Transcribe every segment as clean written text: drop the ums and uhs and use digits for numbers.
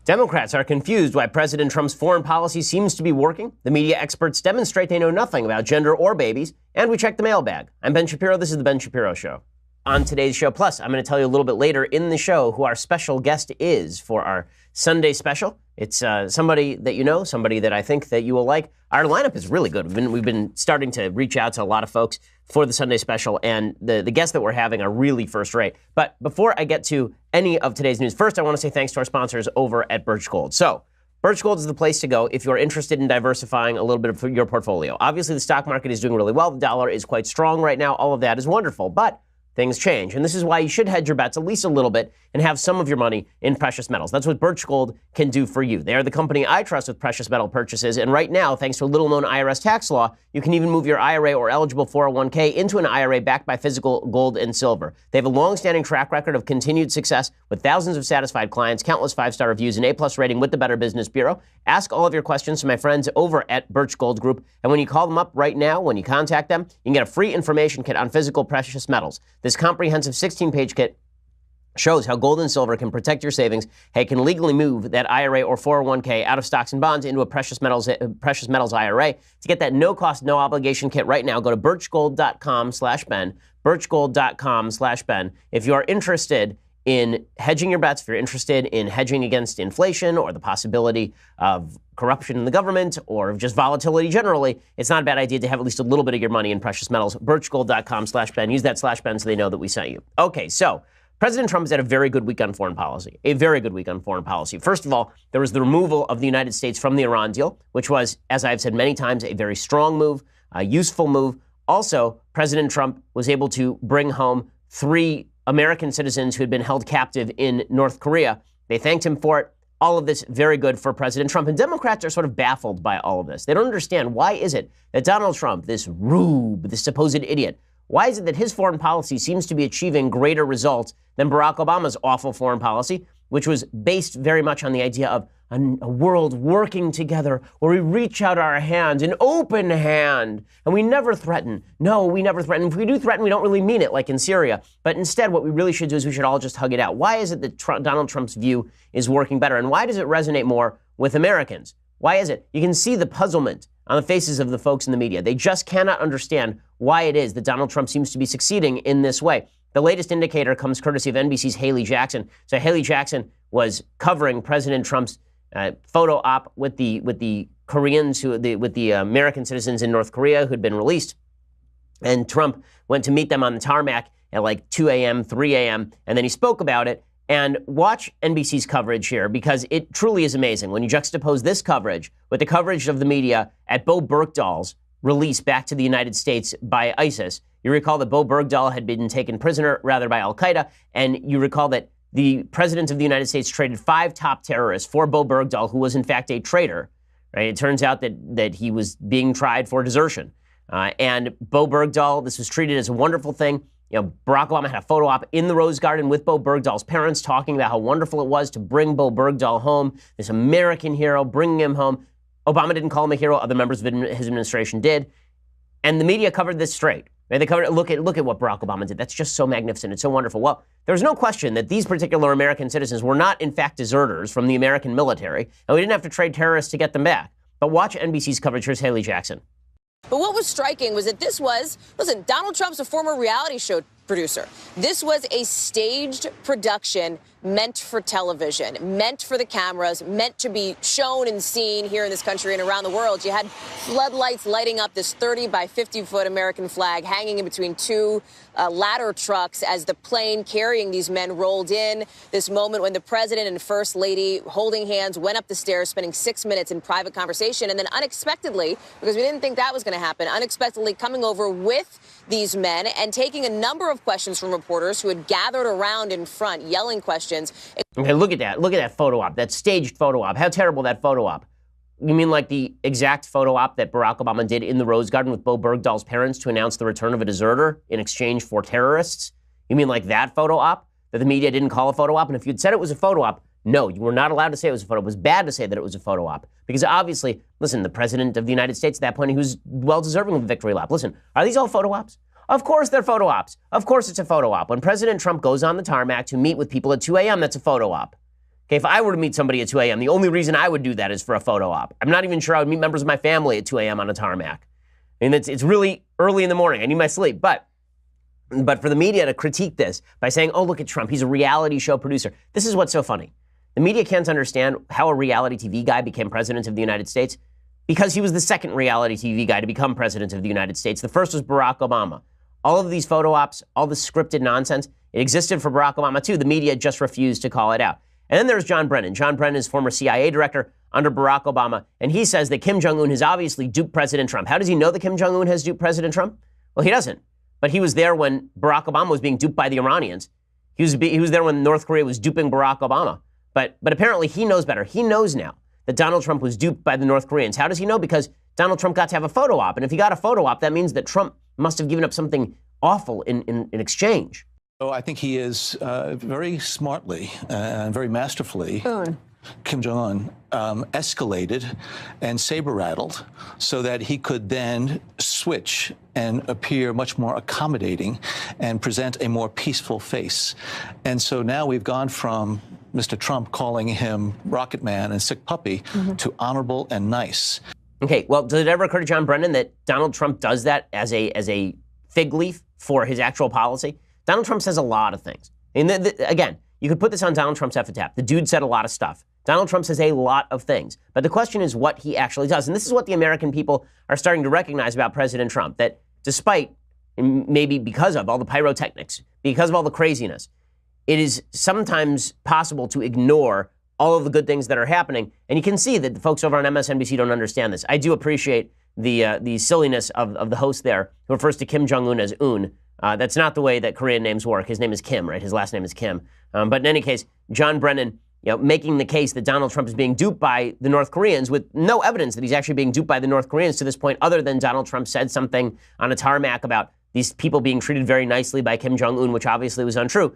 Democrats are confused why President Trump's foreign policy seems to be working. The media experts demonstrate they know nothing about gender or babies. And we check the mailbag. I'm Ben Shapiro. This is The Ben Shapiro Show. On today's show, plus, I'm going to tell you a little bit later in the show who our special guest is for our Sunday special. It's somebody that you know, somebody that I think that you will like. Our lineup is really good. We've been starting to reach out to a lot of folks for the Sunday special, and the guests that we're having are really first rate. But before I get to any of today's news, first I want to say thanks to our sponsors over at Birch Gold. So, Birch Gold is the place to go if you're interested in diversifying a little bit of your portfolio. Obviously, the stock market is doing really well. The dollar is quite strong right now. All of that is wonderful, but things change. And this is why you should hedge your bets at least a little bit and have some of your money in precious metals. That's what Birch Gold can do for you. They are the company I trust with precious metal purchases. And right now, thanks to a little-known IRS tax law, you can even move your IRA or eligible 401k into an IRA backed by physical gold and silver. They have a long-standing track record of continued success with thousands of satisfied clients, countless five-star reviews, and A-plus rating with the Better Business Bureau. Ask all of your questions to my friends over at Birch Gold Group. And when you call them up right now, when you contact them, you can get a free information kit on physical precious metals. This comprehensive 16-page kit shows how gold and silver can protect your savings, how you can legally move that IRA or 401k out of stocks and bonds into a precious metals IRA. To get that no-cost, no-obligation kit right now, go to birchgold.com/Ben, birchgold.com/Ben. If you are interested in hedging your bets, if you're interested in hedging against inflation or the possibility of corruption in the government or of just volatility generally, it's not a bad idea to have at least a little bit of your money in precious metals. Birchgold.com/Ben. Use that /Ben so they know that we sent you. Okay, so President Trump has had a very good week on foreign policy, a very good week on foreign policy. First of all, there was the removal of the United States from the Iran deal, which was, as I've said many times, a very strong move, a useful move. Also, President Trump was able to bring home 3 American citizens who had been held captive in North Korea. They thanked him for it. All of this very good for President Trump. And Democrats are sort of baffled by all of this. They don't understand, why is it that Donald Trump, this rube, this supposed idiot, why is it that his foreign policy seems to be achieving greater results than Barack Obama's awful foreign policy, which was based very much on the idea of a world working together where we reach out our hands, an open hand, and we never threaten. No, we never threaten. If we do threaten, we don't really mean it, like in Syria. But instead, what we really should do is we should all just hug it out. Why is it that Donald Trump's view is working better? And why does it resonate more with Americans? Why is it? You can see the puzzlement on the faces of the folks in the media. They just cannot understand why it is that Donald Trump seems to be succeeding in this way. The latest indicator comes courtesy of NBC's Haley Jackson. So Haley Jackson was covering President Trump's photo op with the Koreans, with the American citizens in North Korea who had been released. And Trump went to meet them on the tarmac at like 2 a.m., 3 a.m., and then he spoke about it. And watch NBC's coverage here, because it truly is amazing. When you juxtapose this coverage with the coverage of the media at Bo Bergdahl's release back to the United States by ISIS, you recall that Bo Bergdahl had been taken prisoner, rather, by al-Qaeda, and you recall that the President of the United States traded 5 top terrorists for Bo Bergdahl, who was in fact a traitor. Right? It turns out that he was being tried for desertion. And Bo Bergdahl, this was treated as a wonderful thing. You know, Barack Obama had a photo op in the Rose Garden with Bo Bergdahl's parents, talking about how wonderful it was to bring Bo Bergdahl home, this American hero, bringing him home. Obama didn't call him a hero. Other members of his administration did. And the media covered this straight. Right? They covered it. Look at what Barack Obama did. That's just so magnificent. It's so wonderful. Well, there's no question that these particular American citizens were not, in fact, deserters from the American military, and we didn't have to trade terrorists to get them back. But watch NBC's coverage. Here's Haley Jackson. But what was striking was that listen, Donald Trump's a former reality show producer. This was a staged production meant for television, meant for the cameras, meant to be shown and seen here in this country and around the world. You had floodlights lighting up this 30 by 50-foot American flag hanging in between 2 ladder trucks as the plane carrying these men rolled in. This moment when the president and first lady holding hands went up the stairs, spending 6 minutes in private conversation, and then unexpectedly, because we didn't think that was going to happen, unexpectedly coming over with these men and taking a number of questions from reporters who had gathered around in front, yelling questions. Okay, look at that. Look at that photo op, that staged photo op. How terrible that photo op. You mean like the exact photo op that Barack Obama did in the Rose Garden with Bo Bergdahl's parents to announce the return of a deserter in exchange for terrorists? You mean like that photo op that the media didn't call a photo op? And if you'd said it was a photo op, no, you were not allowed to say it was a photo op. It was bad to say that it was a photo op. Because obviously, listen, the president of the United States at that point, he was well-deserving of the victory lap. Listen, are these all photo ops? Of course they're photo ops. Of course it's a photo op. When President Trump goes on the tarmac to meet with people at 2 a.m., that's a photo op. Okay, if I were to meet somebody at 2 a.m., the only reason I would do that is for a photo op. I'm not even sure I would meet members of my family at 2 a.m. on a tarmac. I mean, it's really early in the morning. I need my sleep. But for the media to critique this by saying, oh, look at Trump, he's a reality show producer. This is what's so funny. The media can't understand how a reality TV guy became president of the United States because he was the second reality TV guy to become president of the United States. The first was Barack Obama. All of these photo ops, all this scripted nonsense, it existed for Barack Obama too. The media just refused to call it out. And then there's John Brennan. John Brennan is former CIA director under Barack Obama, and he says that Kim Jong-un has obviously duped President Trump. How does he know that Kim Jong-un has duped President Trump? Well, he doesn't. But he was there when Barack Obama was being duped by the Iranians. He was there when North Korea was duping Barack Obama. But apparently he knows better. He knows now that Donald Trump was duped by the North Koreans. How does he know? Because Donald Trump got to have a photo op. And if he got a photo op, that means that Trump must have given up something awful in exchange. So I think he is very smartly and very masterfully, Kim Jong-un, escalated and saber-rattled so that he could then switch and appear much more accommodating and present a more peaceful face. And so now we've gone from Mr. Trump calling him Rocket Man and Sick Puppy to honorable and nice. Okay, well, did it ever occur to John Brennan that Donald Trump does that as a fig leaf for his actual policy? Donald Trump says a lot of things. And again, you could put this on Donald Trump's epitaph. The dude said a lot of stuff. Donald Trump says a lot of things. But the question is what he actually does. And this is what the American people are starting to recognize about President Trump, that despite, maybe because of all the pyrotechnics, because of all the craziness, it is sometimes possible to ignore all of the good things that are happening. And you can see that the folks over on MSNBC don't understand this. I do appreciate the silliness of the host there who refers to Kim Jong-un as Un. That's not the way that Korean names work. His name is Kim, right? His last name is Kim. But in any case, John Brennan, making the case that Donald Trump is being duped by the North Koreans with no evidence that he's actually being duped by the North Koreans to this point, other than Donald Trump said something on a tarmac about these people being treated very nicely by Kim Jong-un, which obviously was untrue.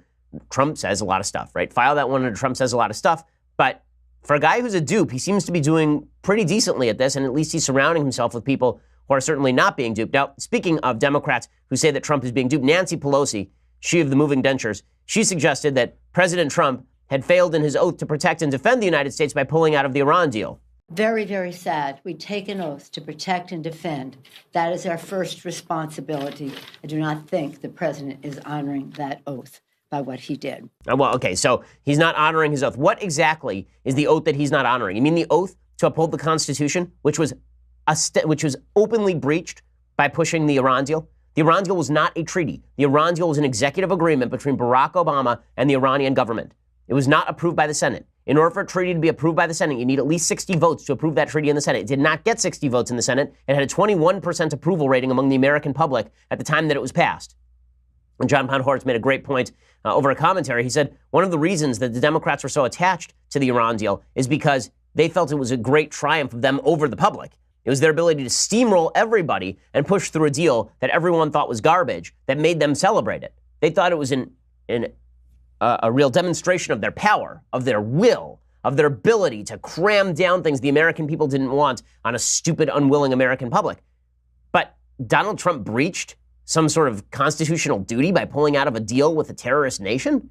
Trump says a lot of stuff, right? File that one under Trump says a lot of stuff. But for a guy who's a dupe, he seems to be doing pretty decently at this, and at least he's surrounding himself with people who are certainly not being duped. Now, speaking of Democrats who say that Trump is being duped, Nancy Pelosi, she of the moving dentures, she suggested that President Trump had failed in his oath to protect and defend the United States by pulling out of the Iran deal. Very, very sad. We take an oath to protect and defend. That is our first responsibility. I do not think the president is honoring that oath by what he did. Well, okay, so he's not honoring his oath. What exactly is the oath that he's not honoring? You mean the oath to uphold the Constitution, which was openly breached by pushing the Iran deal? The Iran deal was not a treaty. The Iran deal was an executive agreement between Barack Obama and the Iranian government. It was not approved by the Senate. In order for a treaty to be approved by the Senate, you need at least 60 votes to approve that treaty in the Senate. It did not get 60 votes in the Senate. It had a 21% approval rating among the American public at the time that it was passed. And John Poundhorst made a great point over a commentary. He said one of the reasons that the Democrats were so attached to the Iran deal is because they felt it was a great triumph of them over the public. It was their ability to steamroll everybody and push through a deal that everyone thought was garbage that made them celebrate it. They thought it was a real demonstration of their power, of their will, of their ability to cram down things the American people didn't want on a stupid, unwilling American public. But Donald Trump breached some sort of constitutional duty by pulling out of a deal with a terrorist nation?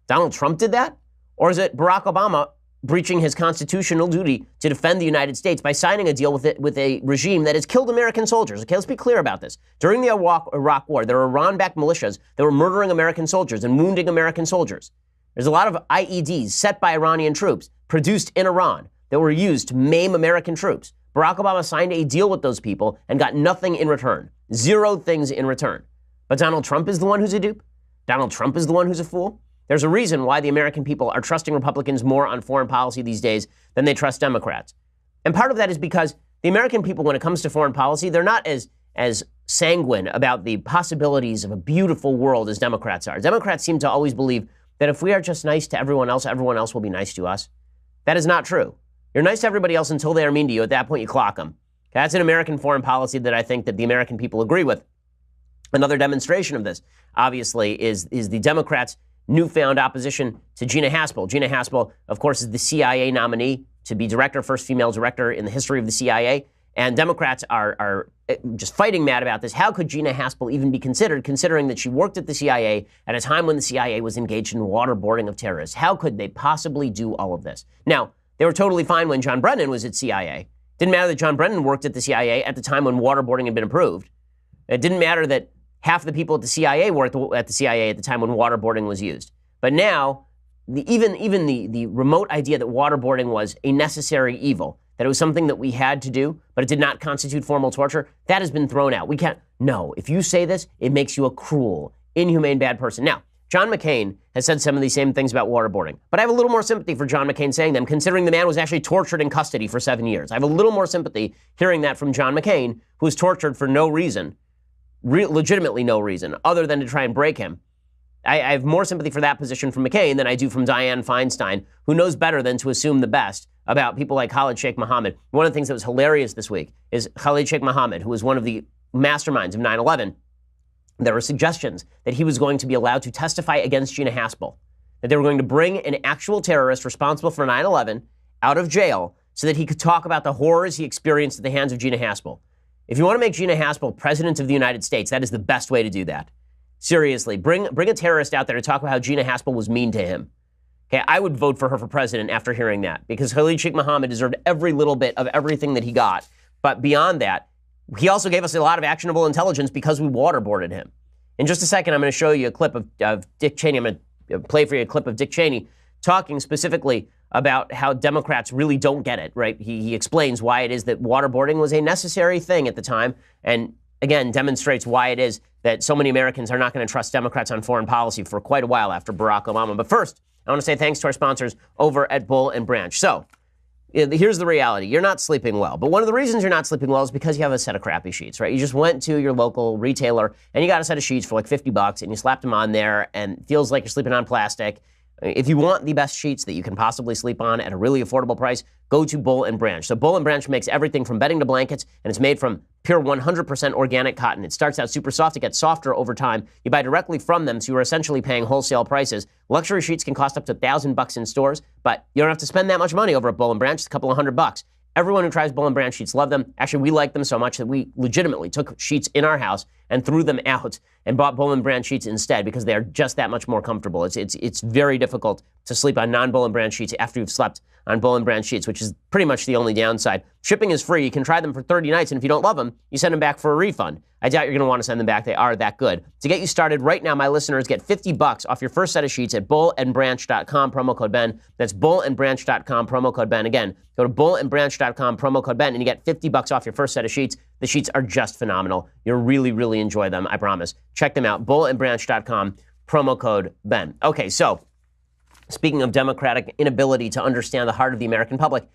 Donald Trump did that? Or is it Barack Obama breaching his constitutional duty to defend the United States by signing a deal with a regime that has killed American soldiers? Okay, let's be clear about this. During the Iraq War, there were Iran-backed militias that were murdering American soldiers and wounding American soldiers. There's a lot of IEDs set by Iranian troops, produced in Iran, that were used to maim American troops. Barack Obama signed a deal with those people and got nothing in return. Zero things in return. But Donald Trump is the one who's a dupe? Donald Trump is the one who's a fool? There's a reason why the American people are trusting Republicans more on foreign policy these days than they trust Democrats. And part of that is because the American people, when it comes to foreign policy, they're not as sanguine about the possibilities of a beautiful world as Democrats are. Democrats seem to always believe that if we are just nice to everyone else will be nice to us. That is not true. You're nice to everybody else until they are mean to you. At that point, you clock them. That's an American foreign policy that I think that the American people agree with. Another demonstration of this, obviously, is the Democrats' newfound opposition to Gina Haspel. Gina Haspel, of course, is the CIA nominee to be director, first female director in the history of the CIA. And Democrats are just fighting mad about this. How could Gina Haspel even be considered, considering that she worked at the CIA at a time when the CIA was engaged in waterboarding of terrorists? How could they possibly do all of this? Now, they were totally fine when John Brennan was at CIA. Didn't matter that John Brennan worked at the CIA at the time when waterboarding had been approved. It didn't matter that half the people at the CIA were at the CIA at the time when waterboarding was used. But now, even the remote idea that waterboarding was a necessary evil, that it was something that we had to do, but it did not constitute formal torture, that has been thrown out. We can't, no, if you say this, it makes you a cruel, inhumane, bad person. Now, John McCain has said some of these same things about waterboarding, but I have a little more sympathy for John McCain saying them, considering the man was actually tortured in custody for 7 years. I have a little more sympathy hearing that from John McCain, who was tortured for no reason, legitimately no reason, other than to try and break him. I have more sympathy for that position from McCain than I do from Dianne Feinstein, who knows better than to assume the best about people like Khalid Sheikh Mohammed. One of the things that was hilarious this week is Khalid Sheikh Mohammed, who was one of the masterminds of 9/11. There were suggestions that he was going to be allowed to testify against Gina Haspel, that they were going to bring an actual terrorist responsible for 9/11 out of jail so that he could talk about the horrors he experienced at the hands of Gina Haspel. If you want to make Gina Haspel president of the United States, that is the best way to do that. Seriously, bring a terrorist out there to talk about how Gina Haspel was mean to him. Okay, I would vote for her for president after hearing that, because Khalid Sheikh Mohammed deserved every little bit of everything that he got. But beyond that, he also gave us a lot of actionable intelligence because we waterboarded him. In just a second, I'm going to show you a clip of Dick Cheney. I'm going to play for you a clip of Dick Cheney talking specifically about how Democrats really don't get it, right? He explains why it is that waterboarding was a necessary thing at the time, and again, demonstrates why it is that so many Americans are not going to trust Democrats on foreign policy for quite a while after Barack Obama. But first, I want to say thanks to our sponsors over at Bull and Branch. So, here's the reality. You're not sleeping well. But one of the reasons you're not sleeping well is because you have a set of crappy sheets, right? You just went to your local retailer and you got a set of sheets for like $50 and you slapped them on there and it feels like you're sleeping on plastic. If you want the best sheets that you can possibly sleep on at a really affordable price, go to Bull and Branch. So Bull and Branch makes everything from bedding to blankets, and it's made from pure 100% organic cotton. It starts out super soft. It gets softer over time. You buy directly from them, so you're essentially paying wholesale prices. Luxury sheets can cost up to $1,000 in stores, but you don't have to spend that much money over at Bull and Branch. It's a couple of $100. Everyone who tries Bull and Branch sheets love them. Actually, we like them so much that we legitimately took sheets in our house and threw them out and bought Bull and Branch sheets instead because they are just that much more comfortable. It's very difficult to sleep on non-Bull and Branch sheets after you've slept on Bull and Branch sheets, which is pretty much the only downside. Shipping is free. You can try them for 30 nights, and if you don't love them, you send them back for a refund. I doubt you're going to want to send them back. They are that good. To get you started right now, my listeners get $50 off your first set of sheets at bullandbranch.com, promo code Ben. That's bullandbranch.com, promo code Ben. Again, go to bullandbranch.com, promo code Ben, and you get $50 off your first set of sheets. The sheets are just phenomenal. You'll really, really enjoy them, I promise. Check them out, bullandbranch.com, promo code Ben. Okay, so speaking of Democratic inability to understand the heart of the American public,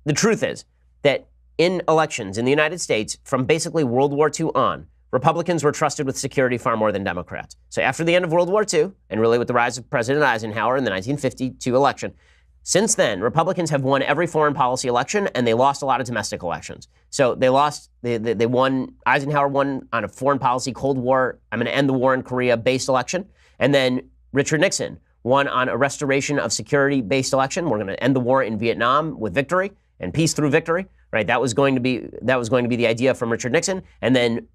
the truth is that in elections in the United States, from basically World War II on, Republicans were trusted with security far more than Democrats. So after the end of World War II, and really with the rise of President Eisenhower in the 1952 election, since then, Republicans have won every foreign policy election, and they lost a lot of domestic elections. So they won, Eisenhower won on a foreign policy Cold War, I'm going to end the war in Korea-based election, and then Richard Nixon won on a restoration of security-based election. We're going to end the war in Vietnam with victory and peace through victory, right? That was going to be the idea from Richard Nixon. And then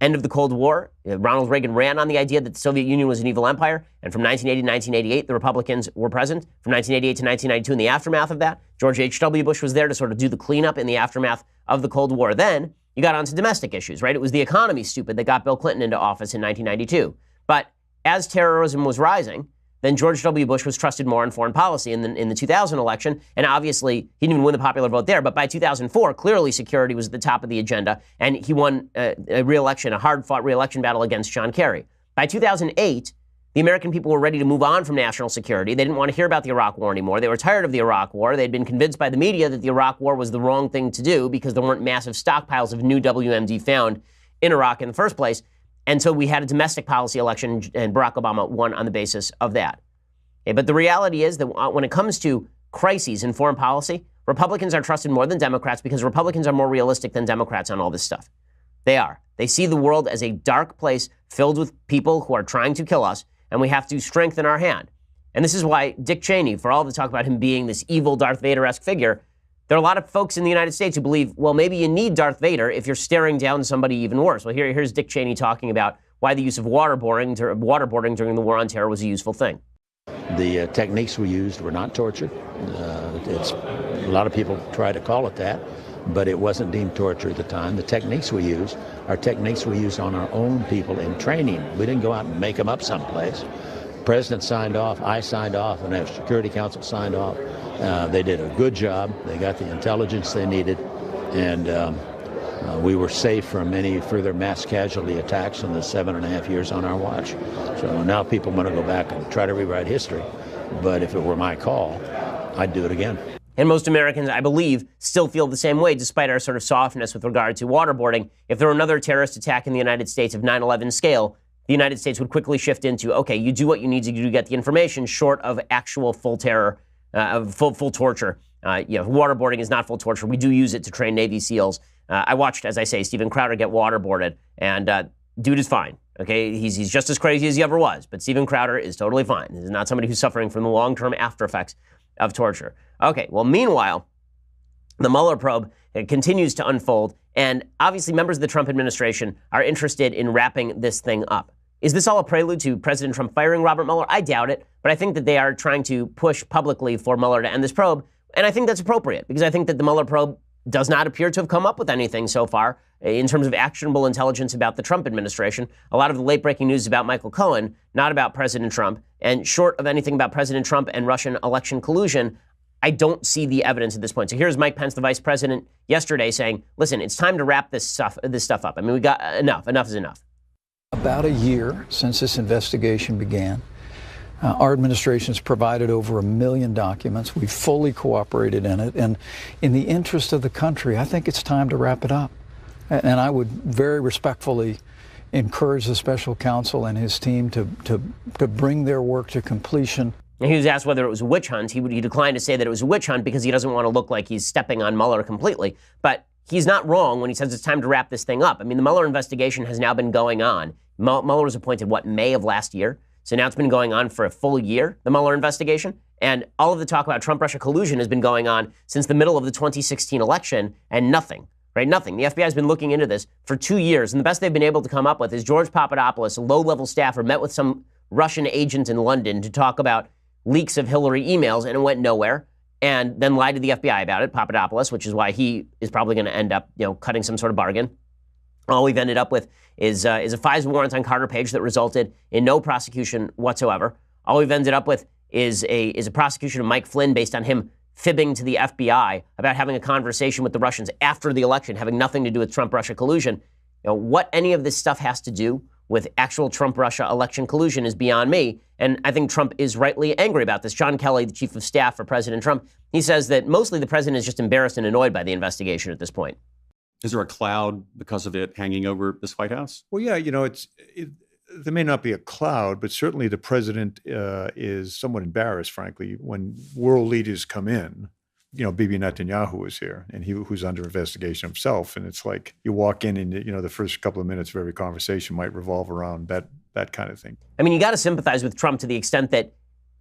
end of the Cold War, Ronald Reagan ran on the idea that the Soviet Union was an evil empire. And from 1980 to 1988, the Republicans were present. From 1988 to 1992, in the aftermath of that, George H.W. Bush was there to sort of do the cleanup in the aftermath of the Cold War. Then you got onto domestic issues, right? It was the economy, stupid, that got Bill Clinton into office in 1992. But as terrorism was rising, then George W. Bush was trusted more in foreign policy in the 2000 election. And obviously, he didn't even win the popular vote there. But by 2004, clearly security was at the top of the agenda. And he won a re-election, a hard-fought re-election battle against John Kerry. By 2008, the American people were ready to move on from national security. They didn't want to hear about the Iraq War anymore. They were tired of the Iraq War. They'd been convinced by the media that the Iraq War was the wrong thing to do because there weren't massive stockpiles of new WMD found in Iraq in the first place. And so we had a domestic policy election, and Barack Obama won on the basis of that. Okay, but the reality is that when it comes to crises in foreign policy, Republicans are trusted more than Democrats because Republicans are more realistic than Democrats on all this stuff. They are. They see the world as a dark place filled with people who are trying to kill us, and we have to strengthen our hand. And this is why Dick Cheney, for all the talk about him being this evil Darth Vader-esque figure, There are a lot of folks in the United States who believe, well, maybe you need Darth Vader if you're staring down somebody even worse. Well, here's Dick Cheney talking about why the use of waterboarding during the war on terror was a useful thing. The techniques we used were not torture. A lot of people try to call it that, but it wasn't deemed torture at the time. The techniques we used are techniques we used on our own people in training. We didn't go out and make them up someplace. The President signed off, I signed off, and the Security Council signed off. They did a good job. They got the intelligence they needed, and we were safe from any further mass casualty attacks in the 7.5 years on our watch. So now people want to go back and try to rewrite history. But if it were my call, I'd do it again. And most Americans, I believe, still feel the same way, despite our sort of softness with regard to waterboarding. If there were another terrorist attack in the United States of 9/11 scale, the United States would quickly shift into, okay, you do what you need to do to get the information, short of actual full terror, full torture. Waterboarding is not full torture. We do use it to train Navy SEALs. I watched, as I say, Steven Crowder get waterboarded, and dude is fine. Okay, he's just as crazy as he ever was, but Steven Crowder is totally fine. He's not somebody who's suffering from the long-term after effects of torture. Okay, well, meanwhile, the Mueller probe continues to unfold, and obviously members of the Trump administration are interested in wrapping this thing up. Is this all a prelude to President Trump firing Robert Mueller? I doubt it, but I think that they are trying to push publicly for Mueller to end this probe, and I think that's appropriate, because I think that the Mueller probe does not appear to have come up with anything so far in terms of actionable intelligence about the Trump administration. A lot of the late-breaking news is about Michael Cohen, not about President Trump, and short of anything about President Trump and Russian election collusion, I don't see the evidence at this point. So here's Mike Pence, the vice president, yesterday saying, listen, it's time to wrap this stuff up. I mean, we got enough. Enough is enough. About a year since this investigation began, our administration has provided over 1 million documents. We've fully cooperated in it. And in the interest of the country, I think it's time to wrap it up. And I would very respectfully encourage the special counsel and his team to bring their work to completion. And he was asked whether it was a witch hunt. He declined to say that it was a witch hunt because he doesn't want to look like he's stepping on Mueller completely. But he's not wrong when he says it's time to wrap this thing up. I mean, the Mueller investigation has now been going on. Mueller was appointed, May of last year? So now it's been going on for a full year, the Mueller investigation. And all of the talk about Trump-Russia collusion has been going on since the middle of the 2016 election, and nothing, right? Nothing. The FBI has been looking into this for 2 years, and the best they've been able to come up with is George Papadopoulos, a low-level staffer, met with some Russian agent in London to talk about leaks of Hillary emails, and it went nowhere, and then lied to the FBI about it, Papadopoulos, which is why he is probably going to end up, cutting some sort of bargain. All we've ended up with is a FISA warrant on Carter Page that resulted in no prosecution whatsoever. All we've ended up with is a prosecution of Mike Flynn based on him fibbing to the FBI about having a conversation with the Russians after the election, having nothing to do with Trump-Russia collusion. What any of this stuff has to do with actual Trump-Russia election collusion is beyond me, and I think Trump is rightly angry about this. John Kelly, the chief of staff for President Trump, he says that mostly the president is just embarrassed and annoyed by the investigation at this point. Is there a cloud because of it hanging over this White House? Well, yeah, there may not be a cloud, but certainly the president is somewhat embarrassed, frankly, when world leaders come in. Bibi Netanyahu is here, and who's under investigation himself. And it's like you walk in and, the first couple of minutes of every conversation might revolve around that kind of thing. I mean, you got to sympathize with Trump to the extent that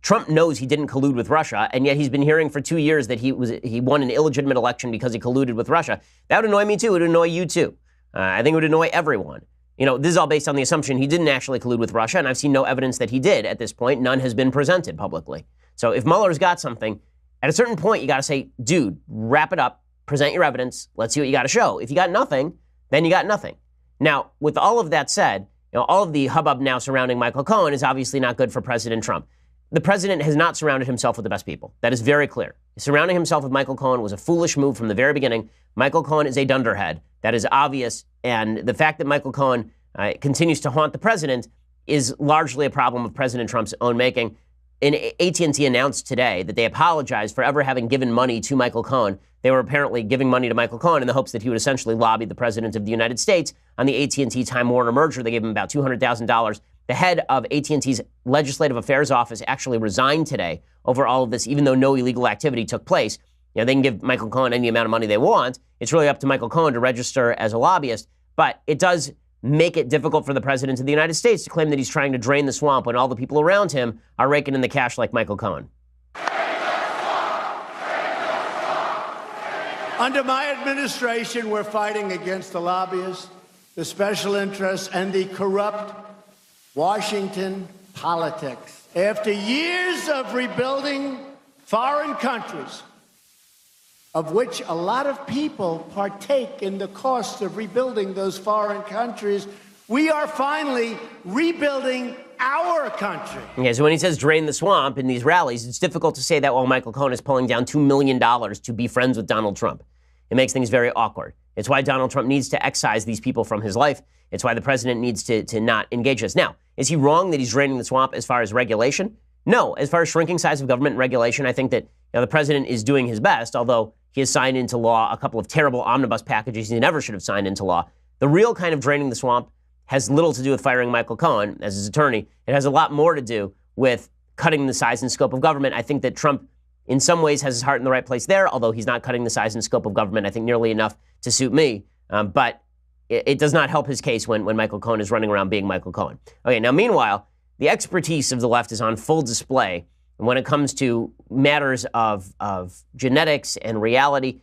Trump knows he didn't collude with Russia, and yet he's been hearing for 2 years that he won an illegitimate election because he colluded with Russia. That would annoy me too. It would annoy you too. I think it would annoy everyone. This is all based on the assumption he didn't actually collude with Russia, and I've seen no evidence that he did at this point. None has been presented publicly. So if Mueller's got something, at a certain point you got to say, dude, wrap it up, present your evidence, let's see what you got to show. If you got nothing, then you got nothing. Now, with all of that said, all of the hubbub now surrounding Michael Cohen is obviously not good for President Trump. The president has not surrounded himself with the best people. That is very clear. Surrounding himself with Michael Cohen was a foolish move from the very beginning. Michael Cohen is a dunderhead. That is obvious. And the fact that Michael Cohen continues to haunt the president is largely a problem of President Trump's own making. And AT&T announced today that they apologized for ever having given money to Michael Cohen. They were apparently giving money to Michael Cohen in the hopes that he would essentially lobby the president of the United States on the AT&T Time Warner merger. They gave him about $200,000. The head of AT&T's Legislative Affairs Office actually resigned today over all of this, even though no illegal activity took place. They can give Michael Cohen any amount of money they want. It's really up to Michael Cohen to register as a lobbyist. But it does make it difficult for the president of the United States to claim that he's trying to drain the swamp when all the people around him are raking in the cash like Michael Cohen. Under my administration, we're fighting against the lobbyists, the special interests, and the corrupt Washington politics. After years of rebuilding foreign countries, of which a lot of people partake in the cost of rebuilding those foreign countries, we are finally rebuilding our country. Okay, so when he says drain the swamp in these rallies, it's difficult to say that while Michael Cohen is pulling down $2 million to be friends with Donald Trump. It makes things very awkward. It's why Donald Trump needs to excise these people from his life. It's why the president needs to not engage us. Now, is he wrong that he's draining the swamp as far as regulation? No. As far as shrinking size of government and regulation, I think that the president is doing his best, although he has signed into law a couple of terrible omnibus packages he never should have signed into law. The real kind of draining the swamp has little to do with firing Michael Cohen as his attorney. It has a lot more to do with cutting the size and scope of government. I think that Trump, in some ways, has his heart in the right place there, although he's not cutting the size and scope of government, I think, nearly enough to suit me. But it does not help his case when Michael Cohen is running around being Michael Cohen. Okay, now, meanwhile, the expertise of the left is on full display when it comes to matters of genetics and reality.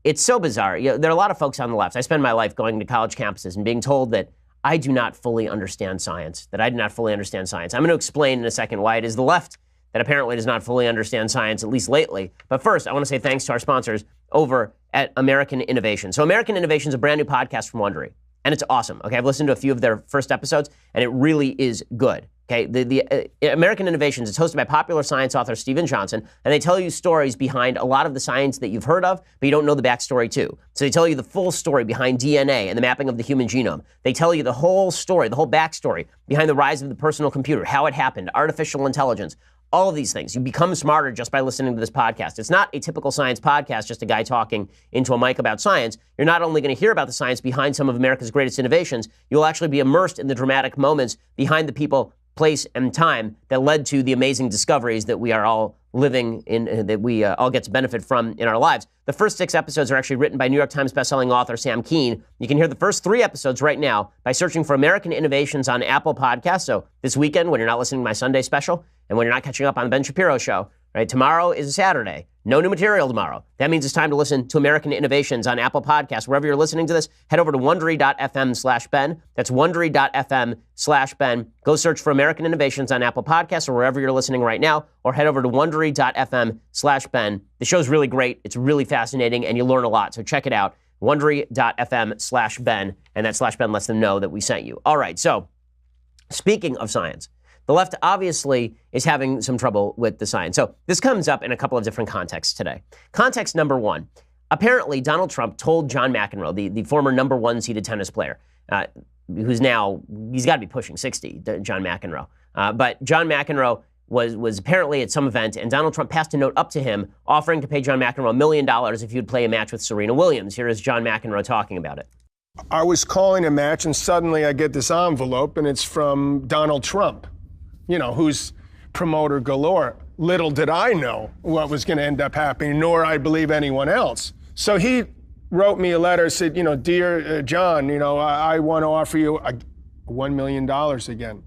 It's so bizarre. There are a lot of folks on the left. I spend my life going to college campuses and being told that I do not fully understand science, I'm going to explain in a second why it is the left that apparently does not fully understand science, at least lately. But first, I want to say thanks to our sponsors over at American Innovation. So American Innovation is a brand new podcast from Wondery, and it's awesome. Okay, I've listened to a few of their first episodes, and it really is good. Okay, the American Innovations is hosted by popular science author Stephen Johnson, and they tell you stories behind a lot of the science that you've heard of, but you don't know the backstory too. So they tell you the full story behind DNA and the mapping of the human genome. They tell you the whole story, the whole backstory behind the rise of the personal computer, how it happened, artificial intelligence, all of these things. You become smarter just by listening to this podcast. It's not a typical science podcast, just a guy talking into a mic about science. You're not only going to hear about the science behind some of America's greatest innovations, you'll actually be immersed in the dramatic moments behind the people, place, and time that led to the amazing discoveries that we are all living in, that we all get to benefit from in our lives. The first 6 episodes are actually written by New York Times bestselling author Sam Keen. You can hear the first 3 episodes right now by searching for American Innovations on Apple Podcasts. So this weekend, when you're not listening to my Sunday special, and when you're not catching up on the Ben Shapiro Show, right? Tomorrow is a Saturday. No new material tomorrow. That means it's time to listen to American Innovations on Apple Podcasts. Wherever you're listening to this, head over to Wondery.fm/Ben. That's Wondery.fm/Ben. Go search for American Innovations on Apple Podcasts or wherever you're listening right now, or head over to Wondery.fm/Ben. The show's really great. It's really fascinating, and you learn a lot. So check it out. Wondery.fm/Ben. And that /Ben lets them know that we sent you. All right. So speaking of science, the left obviously is having some trouble with the science. So this comes up in a couple of different contexts today. Context number one, apparently Donald Trump told John McEnroe, the former number 1 seeded tennis player, who's now, he's got to be pushing 60, John McEnroe. But John McEnroe was apparently at some event, and Donald Trump passed a note up to him offering to pay John McEnroe $1 million if he would play a match with Serena Williams. Here is John McEnroe talking about it. I was calling a match, and suddenly I get this envelope, and it's from Donald Trump, who's promoter galore. Little did I know what was going to end up happening, nor I believe anyone else. So he wrote me a letter, said, dear John, I want to offer you $1 million again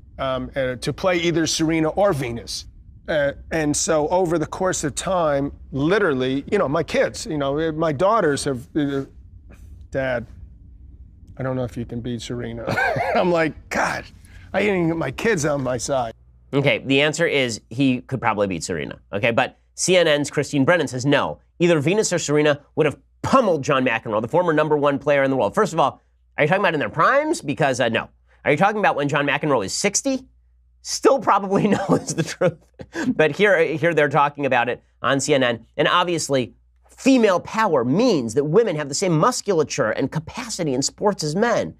to play either Serena or Venus. And so over the course of time, literally, my kids, my daughters have, Dad, I don't know if you can beat Serena. I'm like, God, I didn't even get my kids on my side. Okay, the answer is he could probably beat Serena. Okay, but CNN's Christine Brennan says no. Either Venus or Serena would have pummeled John McEnroe, the former number 1 player in the world. First of all, are you talking about in their primes? Because no. Are you talking about when John McEnroe is 60? Still probably no is the truth. But here they're talking about it on CNN. And obviously, female power means that women have the same musculature and capacity in sports as men.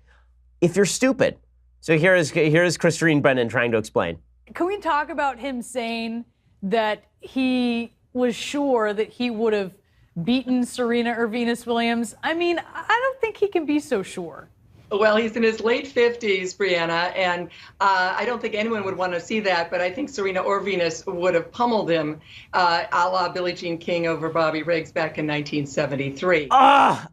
If you're stupid. So here is Christine Brennan trying to explain. Can we talk about him saying that he was sure that he would have beaten Serena or Venus Williams? I mean, I don't think he can be so sure. Well, he's in his late 50s, Brianna, and I don't think anyone would want to see that, but I think Serena or Venus would have pummeled him a la Billie Jean King over Bobby Riggs back in 1973.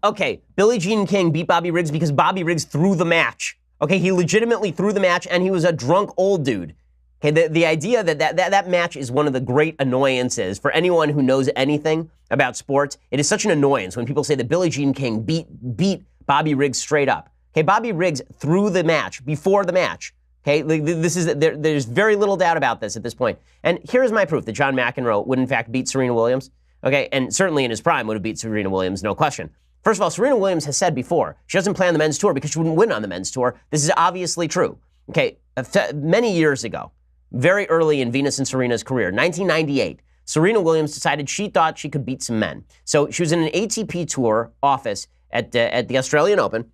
Okay. Billie Jean King beat Bobby Riggs because Bobby Riggs threw the match. Okay, he legitimately threw the match, and he was a drunk old dude. Okay, the idea that match is one of the great annoyances for anyone who knows anything about sports. It is such an annoyance when people say that Billie Jean King beat Bobby Riggs straight up. Okay, Bobby Riggs threw the match before the match. Okay, there's very little doubt about this at this point. And here's my proof that John McEnroe would in fact beat Serena Williams. Okay, and certainly in his prime would have beat Serena Williams, no question. First of all, Serena Williams has said before she doesn't play on the men's tour because she wouldn't win on the men's tour. This is obviously true. Okay, many years ago, very early in Venus and Serena's career, 1998, Serena Williams decided she thought she could beat some men. So she was in an ATP tour office at the Australian Open,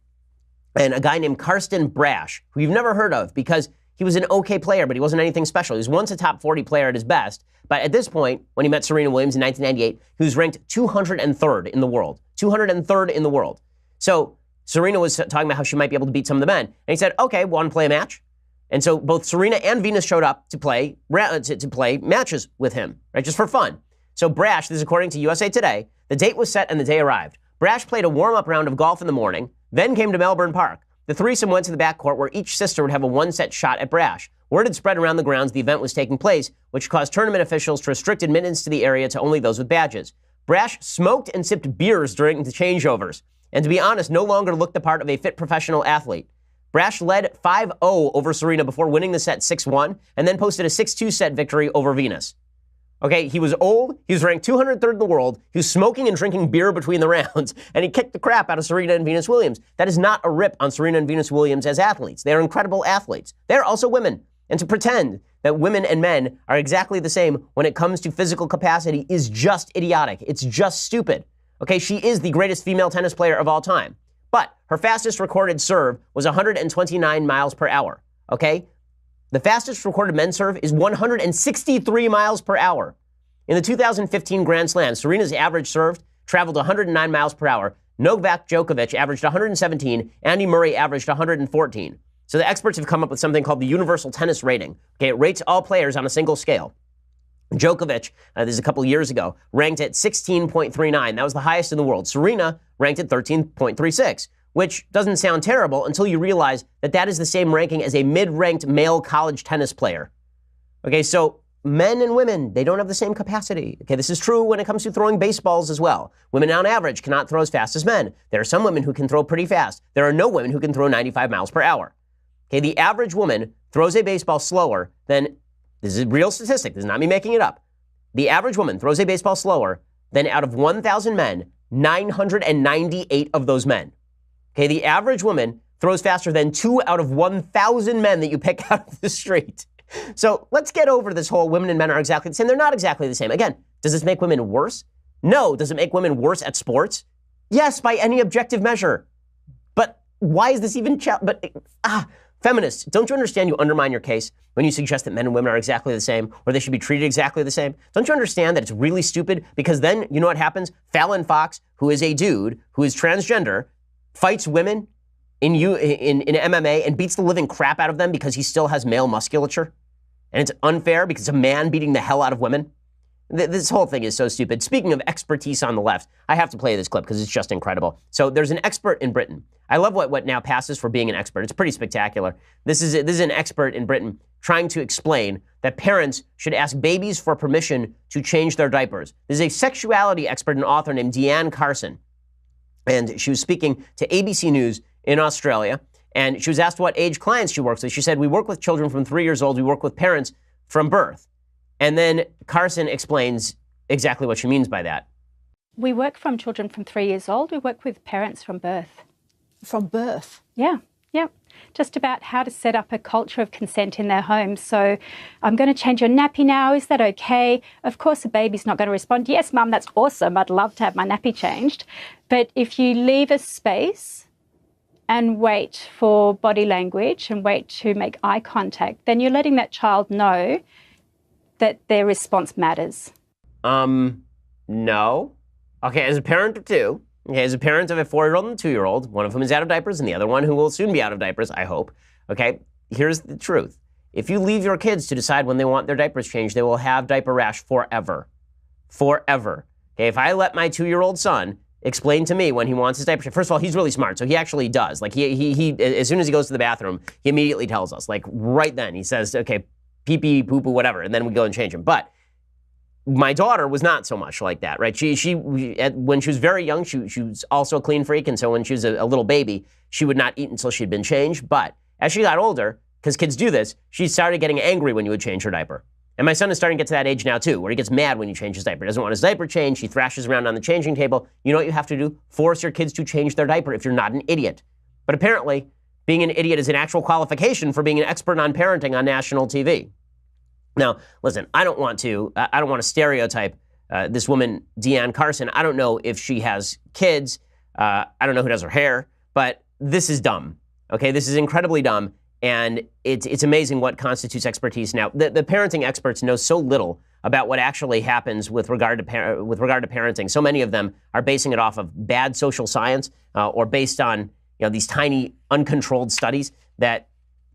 and a guy named Karsten Brash, who you've never heard of because he was an okay player, but he wasn't anything special. He was once a top 40 player at his best. But at this point, when he met Serena Williams in 1998, he was ranked 203rd in the world. 203rd in the world. So Serena was talking about how she might be able to beat some of the men. And he said, okay, want to play a match? And so both Serena and Venus showed up to play matches with him, right, just for fun. So Brash, this is according to USA Today, the date was set and the day arrived. Brash played a warm-up round of golf in the morning, then came to Melbourne Park. The threesome went to the backcourt where each sister would have a one-set shot at Brash. Word had spread around the grounds the event was taking place, which caused tournament officials to restrict admittance to the area to only those with badges. Brash smoked and sipped beers during the changeovers, and to be honest, no longer looked the part of a fit professional athlete. Brash led 5-0 over Serena before winning the set 6-1, and then posted a 6-2 set victory over Venus. Okay, he was old, he was ranked 203rd in the world, he was smoking and drinking beer between the rounds, and he kicked the crap out of Serena and Venus Williams. That is not a rip on Serena and Venus Williams as athletes. They are incredible athletes. They are also women. And to pretend that women and men are exactly the same when it comes to physical capacity is just idiotic. It's just stupid. Okay, she is the greatest female tennis player of all time. But her fastest recorded serve was 129 miles per hour, okay? The fastest recorded men's serve is 163 miles per hour. In the 2015 Grand Slam, Serena's average serve traveled 109 miles per hour. Novak Djokovic averaged 117. Andy Murray averaged 114. So the experts have come up with something called the Universal Tennis Rating. Okay, it rates all players on a single scale. Djokovic, this is a couple years ago, ranked at 16.39. That was the highest in the world. Serena ranked at 13.36, which doesn't sound terrible until you realize that that is the same ranking as a mid-ranked male college tennis player. Okay, so men and women, they don't have the same capacity. Okay, this is true when it comes to throwing baseballs as well. Women on average cannot throw as fast as men. There are some women who can throw pretty fast. There are no women who can throw 95 miles per hour. Okay, the average woman throws a baseball slower than, this is a real statistic, this is not me making it up. The average woman throws a baseball slower than out of 1,000 men, 998 of those men. Okay, the average woman throws faster than 2 out of 1,000 men that you pick out of the street. So let's get over this whole women and men are exactly the same. They're not exactly the same. Again, does this make women worse? No. Does it make women worse at sports? Yes, by any objective measure. But why is this even feminists, don't you understand you undermine your case when you suggest that men and women are exactly the same or they should be treated exactly the same? Don't you understand that it's really stupid? Because then, you know what happens? Fallon Fox, who is a dude, who is transgender, fights women in MMA and beats the living crap out of them because he still has male musculature. And it's unfair because it's a man beating the hell out of women. This whole thing is so stupid. Speaking of expertise on the left, I have to play this clip because it's just incredible. So there's an expert in Britain. I love what now passes for being an expert. It's pretty spectacular. This is an expert in Britain trying to explain that parents should ask babies for permission to change their diapers. There's a sexuality expert and author named Deanne Carson. And she was speaking to ABC News in Australia. And she was asked what age clients she works with. She said, we work with children from 3 years old. We work with parents from birth. And then Carson explains exactly what she means by that. We work from children from 3 years old. We work with parents from birth. From birth? Yeah. Just about how to set up a culture of consent in their homes. So I'm going to change your nappy now. Is that okay? Of course, the baby's not going to respond, yes, Mum, that's awesome. I'd love to have my nappy changed. But if you leave a space and wait for body language and wait to make eye contact, then you're letting that child know that their response matters. No. Okay, as a parent of two, as a parent of a 4-year-old and a 2-year-old, one of whom is out of diapers and the other one who will soon be out of diapers, I hope. Okay, here's the truth. If you leave your kids to decide when they want their diapers changed, they will have diaper rash forever. Forever. Okay, if I let my 2-year-old son explain to me when he wants his diaper changed, first of all, he's really smart, so he actually does. Like, he as soon as he goes to the bathroom, he immediately tells us. Like, right then, he says, okay, pee-pee, poo-poo, whatever, and then we go and change them. But my daughter was not so much like that, right? When she was very young, she was also a clean freak, and so when she was a little baby, she would not eat until she'd been changed. But as she got older, because kids do this, she started getting angry when you would change her diaper. And my son is starting to get to that age now, too, where he gets mad when you change his diaper. He doesn't want his diaper changed. He thrashes around on the changing table. You know what you have to do? Force your kids to change their diaper if you're not an idiot. But apparently, being an idiot is an actual qualification for being an expert on parenting on national TV. Now, listen, I don't want to stereotype this woman, Deanne Carson. I don't know if she has kids. I don't know who does her hair. But this is dumb, okay? This is incredibly dumb. And it's amazing what constitutes expertise. Now, the parenting experts know so little about what actually happens with regard to parenting. So many of them are basing it off of bad social science or based on these tiny uncontrolled studies that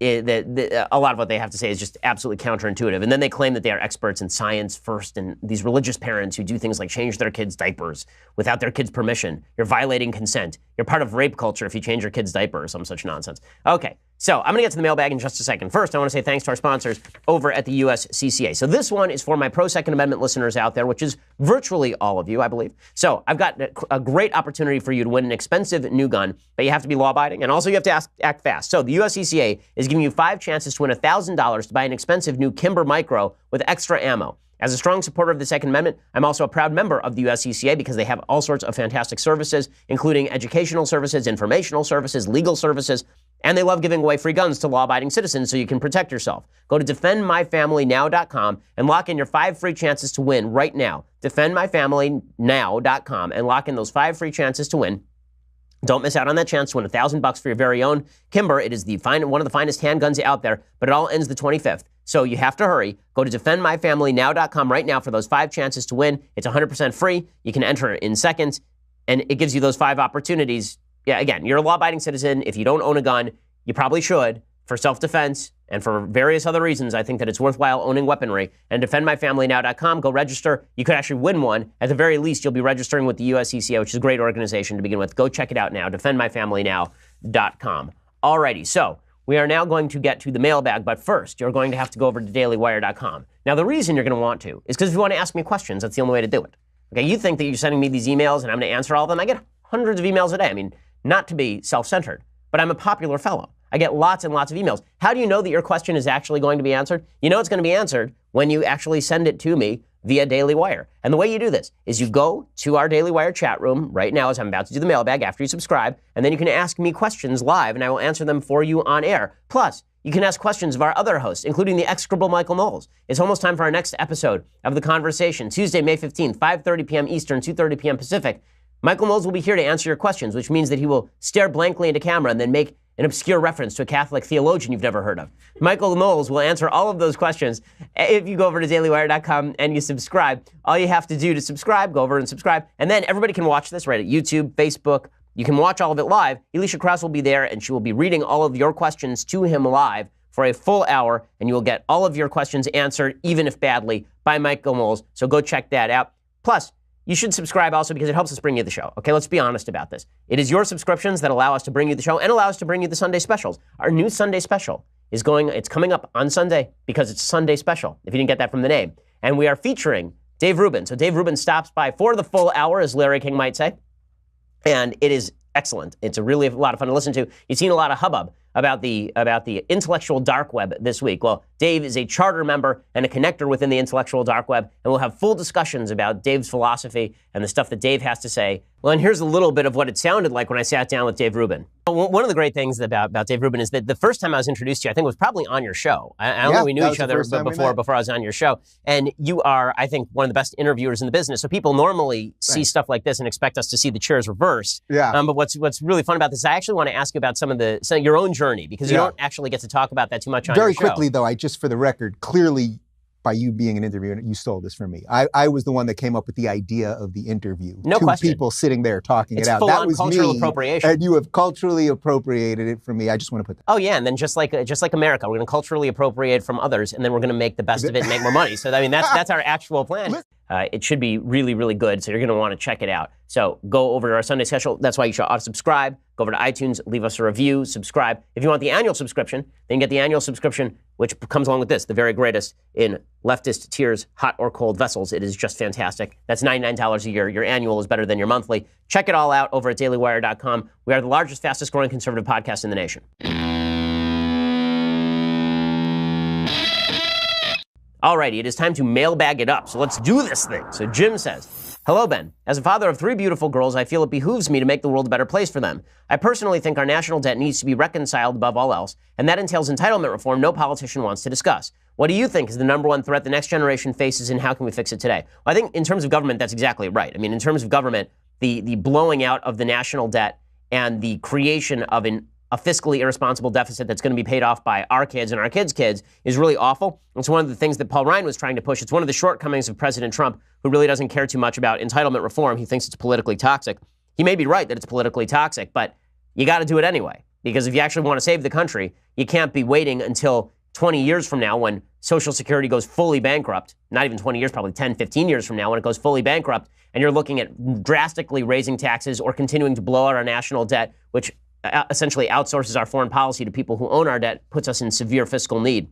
a lot of what they have to say is just absolutely counterintuitive. And then they claim that they are experts in science first, and these religious parents who do things like change their kids' diapers without their kids' permission. You're violating consent. You're part of rape culture if you change your kid's diaper or some such nonsense. Okay, so I'm going to get to the mailbag in just a second. First, I want to say thanks to our sponsors over at the USCCA. So this one is for my pro-Second Amendment listeners out there, which is virtually all of you, I believe. So I've got a great opportunity for you to win an expensive new gun, but you have to be law-abiding, and also you have to act fast. So the USCCA is giving you 5 chances to win $1,000 to buy an expensive new Kimber Micro with extra ammo. As a strong supporter of the Second Amendment, I'm also a proud member of the USCCA because they have all sorts of fantastic services, including educational services, informational services, legal services, and they love giving away free guns to law-abiding citizens so you can protect yourself. Go to defendmyfamilynow.com and lock in your 5 free chances to win right now. Defendmyfamilynow.com and lock in those 5 free chances to win. Don't miss out on that chance to win $1,000 for your very own Kimber. It is one of the finest handguns out there, but it all ends the 25th. So you have to hurry. Go to defendmyfamilynow.com right now for those 5 chances to win. It's 100% free. You can enter in seconds, and it gives you those 5 opportunities. Yeah, again, you're a law-abiding citizen. If you don't own a gun, you probably should for self-defense and for various other reasons. I think that it's worthwhile owning weaponry. And defendmyfamilynow.com, go register. You could actually win one. At the very least, you'll be registering with the USCCA, which is a great organization to begin with. Go check it out now, defendmyfamilynow.com. Alrighty, so we are now going to get to the mailbag, but first, you're going to have to go over to dailywire.com. Now, the reason you're going to want to is because if you want to ask me questions, that's the only way to do it. Okay, you think that you're sending me these emails and I'm going to answer all of them. I get hundreds of emails a day. I mean, not to be self-centered, but I'm a popular fellow. I get lots and lots of emails. How do you know that your question is actually going to be answered? You know it's going to be answered when you actually send it to me via Daily Wire. And the way you do this is you go to our Daily Wire chat room right now as I'm about to do the mailbag after you subscribe, and then you can ask me questions live, and I will answer them for you on air. Plus, you can ask questions of our other hosts, including the execrable Michael Knowles. It's almost time for our next episode of The Conversation, Tuesday, May 15th, 5:30 p.m. Eastern, 2:30 p.m. Pacific. Michael Knowles will be here to answer your questions, which means that he will stare blankly into camera and then make an obscure reference to a Catholic theologian you've never heard of. Michael Knowles will answer all of those questions if you go over to dailywire.com and you subscribe. All you have to do to subscribe, go over and subscribe, and then everybody can watch this right at YouTube, Facebook. You can watch all of it live. Alicia Krause will be there, and she will be reading all of your questions to him live for a full hour, and you will get all of your questions answered, even if badly, by Michael Knowles. So go check that out. Plus, you should subscribe also because it helps us bring you the show. Okay, let's be honest about this. It is your subscriptions that allow us to bring you the show and allow us to bring you the Sunday specials. Our new Sunday special it's coming up on Sunday because it's Sunday special, if you didn't get that from the name. And we are featuring Dave Rubin. So Dave Rubin stops by for the full hour, as Larry King might say. And it is excellent. It's a lot of fun to listen to. You've seen a lot of hubbub about the intellectual dark web this week. Well, Dave is a charter member and a connector within the intellectual dark web, and we'll have full discussions about Dave's philosophy and the stuff that Dave has to say. Well, and here's a little bit of what it sounded like when I sat down with Dave Rubin. One of the great things about Dave Rubin is that the first time I was introduced to you, I think was probably on your show. I don't think we knew each other before I was on your show. And you are, I think, one of the best interviewers in the business. So people normally see stuff like this and expect us to see the chairs reversed. Yeah. But what's really fun about this is I actually want to ask you about some of your own journey, because you don't actually get to talk about that too much on your show. Very quickly, though, just for the record, clearly, by you being an interviewer, you stole this from me. I was the one that came up with the idea of the interview. No question. People sitting there talking it out. That was cultural appropriation. And you have culturally appropriated it from me. I just want to put that. Oh yeah, and then just like America, we're going to culturally appropriate from others, and then we're going to make the best of it and make more money. So I mean, that's our actual plan. It should be really, really good, so you're going to want to check it out. So go over to our Sunday special. That's why you should subscribe. Go over to iTunes, leave us a review, subscribe. If you want the annual subscription, then you get the annual subscription, which comes along with this, the very greatest in leftist tears, hot or cold vessels. It is just fantastic. That's $99 a year. Your annual is better than your monthly. Check it all out over at dailywire.com. We are the largest, fastest growing conservative podcast in the nation. Alrighty, it is time to mailbag it up. So let's do this thing. So Jim says, hello, Ben. As a father of 3 beautiful girls, I feel it behooves me to make the world a better place for them. I personally think our national debt needs to be reconciled above all else, and that entails entitlement reform no politician wants to discuss. What do you think is the number one threat the next generation faces, and how can we fix it today? Well, I think in terms of government, that's exactly right. I mean, in terms of government, the blowing out of the national debt and the creation of a fiscally irresponsible deficit that's going to be paid off by our kids and our kids' kids is really awful. It's one of the things that Paul Ryan was trying to push. It's one of the shortcomings of President Trump, who really doesn't care too much about entitlement reform. He thinks it's politically toxic. He may be right that it's politically toxic, but you got to do it anyway. Because if you actually want to save the country, you can't be waiting until 20 years from now when Social Security goes fully bankrupt. Not even 20 years, probably 10, 15 years from now when it goes fully bankrupt. And you're looking at drastically raising taxes or continuing to blow out our national debt, which essentially outsources our foreign policy to people who own our debt, puts us in severe fiscal need.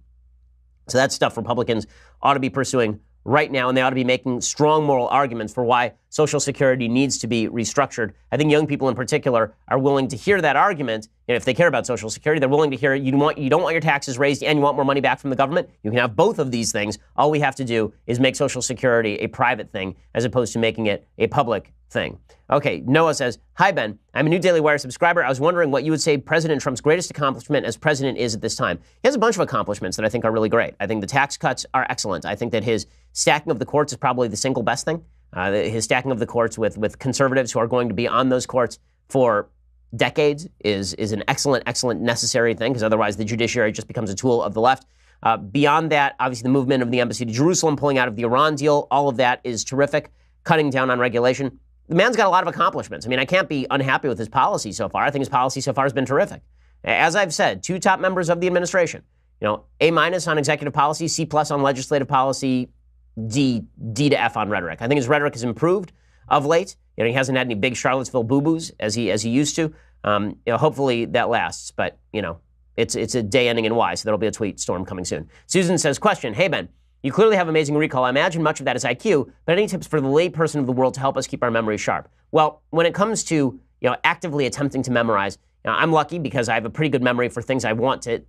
So that's stuff Republicans ought to be pursuing right now, and they ought to be making strong moral arguments for why Social Security needs to be restructured. I think young people in particular are willing to hear that argument. And if they care about Social Security, they're willing to hear you don't want your taxes raised and you want more money back from the government. You can have both of these things. All we have to do is make Social Security a private thing as opposed to making it a public thing. Okay, Noah says, hi, Ben. I'm a new Daily Wire subscriber. I was wondering what you would say President Trump's greatest accomplishment as president is at this time. He has a bunch of accomplishments that I think are really great. I think the tax cuts are excellent. I think that his stacking of the courts is probably the single best thing. His stacking of the courts with conservatives who are going to be on those courts for decades is an excellent, necessary thing, because otherwise the judiciary just becomes a tool of the left. Beyond that, obviously the movement of the embassy to Jerusalem, pulling out of the Iran deal, all of that is terrific. Cutting down on regulation. The man's got a lot of accomplishments. I mean, I can't be unhappy with his policy so far. I think his policy so far has been terrific. As I've said, 2 top members of the administration, A- on executive policy, C+ on legislative policy, D to F on rhetoric. I think his rhetoric has improved of late. He hasn't had any big Charlottesville boo-boos as he used to. Hopefully that lasts, but it's a day ending in Y, so there'll be a tweet storm coming soon. Susan says, question, hey Ben, you clearly have amazing recall. I imagine much of that is IQ, but any tips for the layperson of the world to help us keep our memory sharp? Well, when it comes to actively attempting to memorize, I'm lucky because I have a pretty good memory for things I want to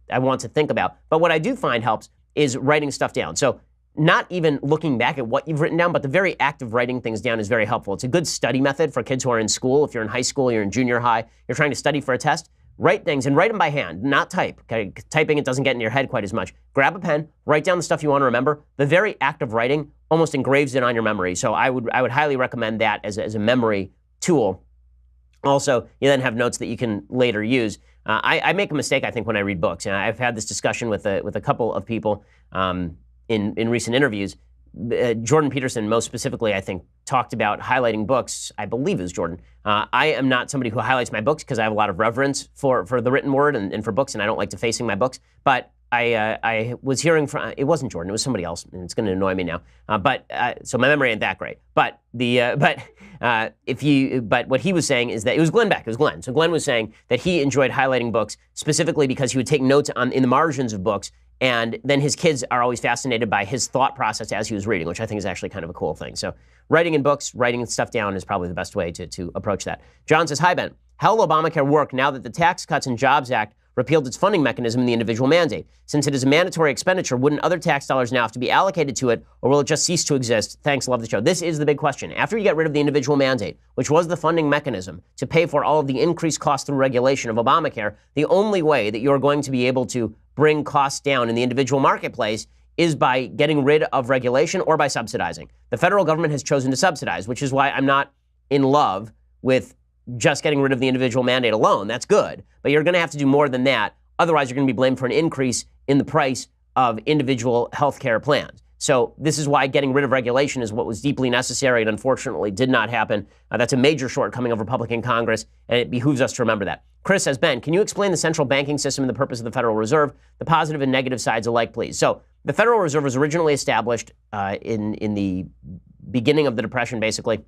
think about. But what I do find helps is writing stuff down. So not even looking back at what you've written down, but the very act of writing things down is very helpful. It's a good study method for kids who are in school. If you're in high school, you're in junior high, you're trying to study for a test. Write things and write them by hand, not type. Okay? Typing, it doesn't get in your head quite as much. Grab a pen, write down the stuff you want to remember. The very act of writing almost engraves it on your memory. So I would highly recommend that as a memory tool. Also, you then have notes that you can later use. I make a mistake, I think, when I read books. I've had this discussion with a couple of people in recent interviews. Jordan Peterson, most specifically, I think, talked about highlighting books. I believe it was Jordan. I am not somebody who highlights my books because I have a lot of reverence for the written word and for books, and I don't like defacing my books. But I was hearing from, it wasn't Jordan, it was somebody else, and it's going to annoy me now. So my memory ain't that great. But what he was saying is that it was Glenn Beck. It was Glenn. So Glenn was saying that he enjoyed highlighting books specifically because he would take notes in the margins of books. And then his kids are always fascinated by his thought process as he was reading, which I think is actually kind of a cool thing. So writing in books, writing stuff down is probably the best way to approach that. John says, hi, Ben. How will Obamacare work now that the Tax Cuts and Jobs Act repealed its funding mechanism in the individual mandate? Since it is a mandatory expenditure, wouldn't other tax dollars now have to be allocated to it, or will it just cease to exist? Thanks, love the show. This is the big question. After you get rid of the individual mandate, which was the funding mechanism to pay for all of the increased costs through regulation of Obamacare, the only way that you're going to be able to bring costs down in the individual marketplace is by getting rid of regulation or by subsidizing. The federal government has chosen to subsidize, which is why I'm not in love with just getting rid of the individual mandate alone. That's good, but you're going to have to do more than that. Otherwise, you're going to be blamed for an increase in the price of individual health care plans. So this is why getting rid of regulation is what was deeply necessary and unfortunately did not happen. That's a major shortcoming of Republican Congress, and it behooves us to remember that. Chris says, Ben, can you explain the central banking system and the purpose of the Federal Reserve, the positive and negative sides alike, please? So the Federal Reserve was originally established in the beginning of the Depression, basically.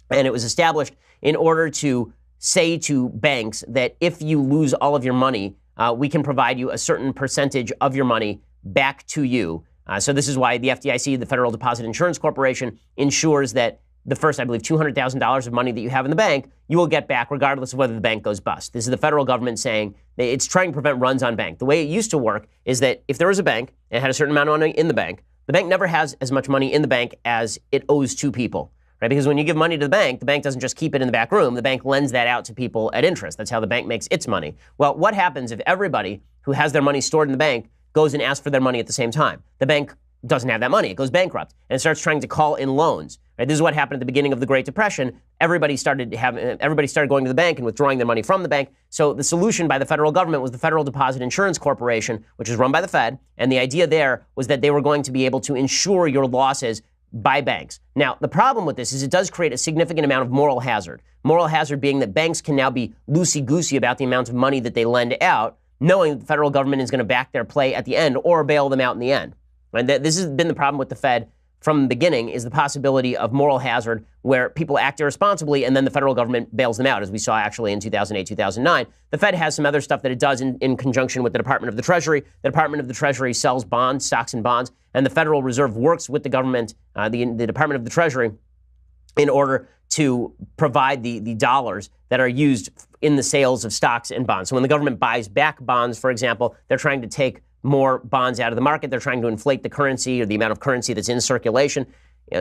And it was established in order to say to banks that if you lose all of your money, we can provide you a certain percentage of your money back to you. So this is why the FDIC, the Federal Deposit Insurance Corporation, ensures that the first, I believe, $200,000 of money that you have in the bank, you will get back regardless of whether the bank goes bust. This is the federal government saying that it's trying to prevent runs on bank. The way it used to work is that if there was a bank and it had a certain amount of money in the bank never has as much money in the bank as it owes to people, right? Because when you give money to the bank doesn't just keep it in the back room. The bank lends that out to people at interest. That's how the bank makes its money. Well, what happens if everybody who has their money stored in the bank goes and asks for their money at the same time? The bank doesn't have that money. It goes bankrupt and it starts trying to call in loans. Right? This is what happened at the beginning of the Great Depression. Everybody started going to the bank and withdrawing their money from the bank. So the solution by the federal government was the Federal Deposit Insurance Corporation, which is run by the Fed. And the idea there was that they were going to be able to insure your losses by banks. Now, the problem with this is it does create a significant amount of moral hazard. Moral hazard being that banks can now be loosey-goosey about the amount of money that they lend out, knowing that the federal government is going to back their play at the end or bail them out in the end. And this has been the problem with the Fed from the beginning, is the possibility of moral hazard where people act irresponsibly and then the federal government bails them out, as we saw actually in 2008, 2009. The Fed has some other stuff that it does in conjunction with the Department of the Treasury. The Department of the Treasury sells bonds, stocks and bonds, and the Federal Reserve works with the government, the Department of the Treasury, in order to provide the dollars that are used in the sales of stocks and bonds. So when the government buys back bonds, for example, they're trying to take more bonds out of the market. They're trying to inflate the currency or the amount of currency that's in circulation.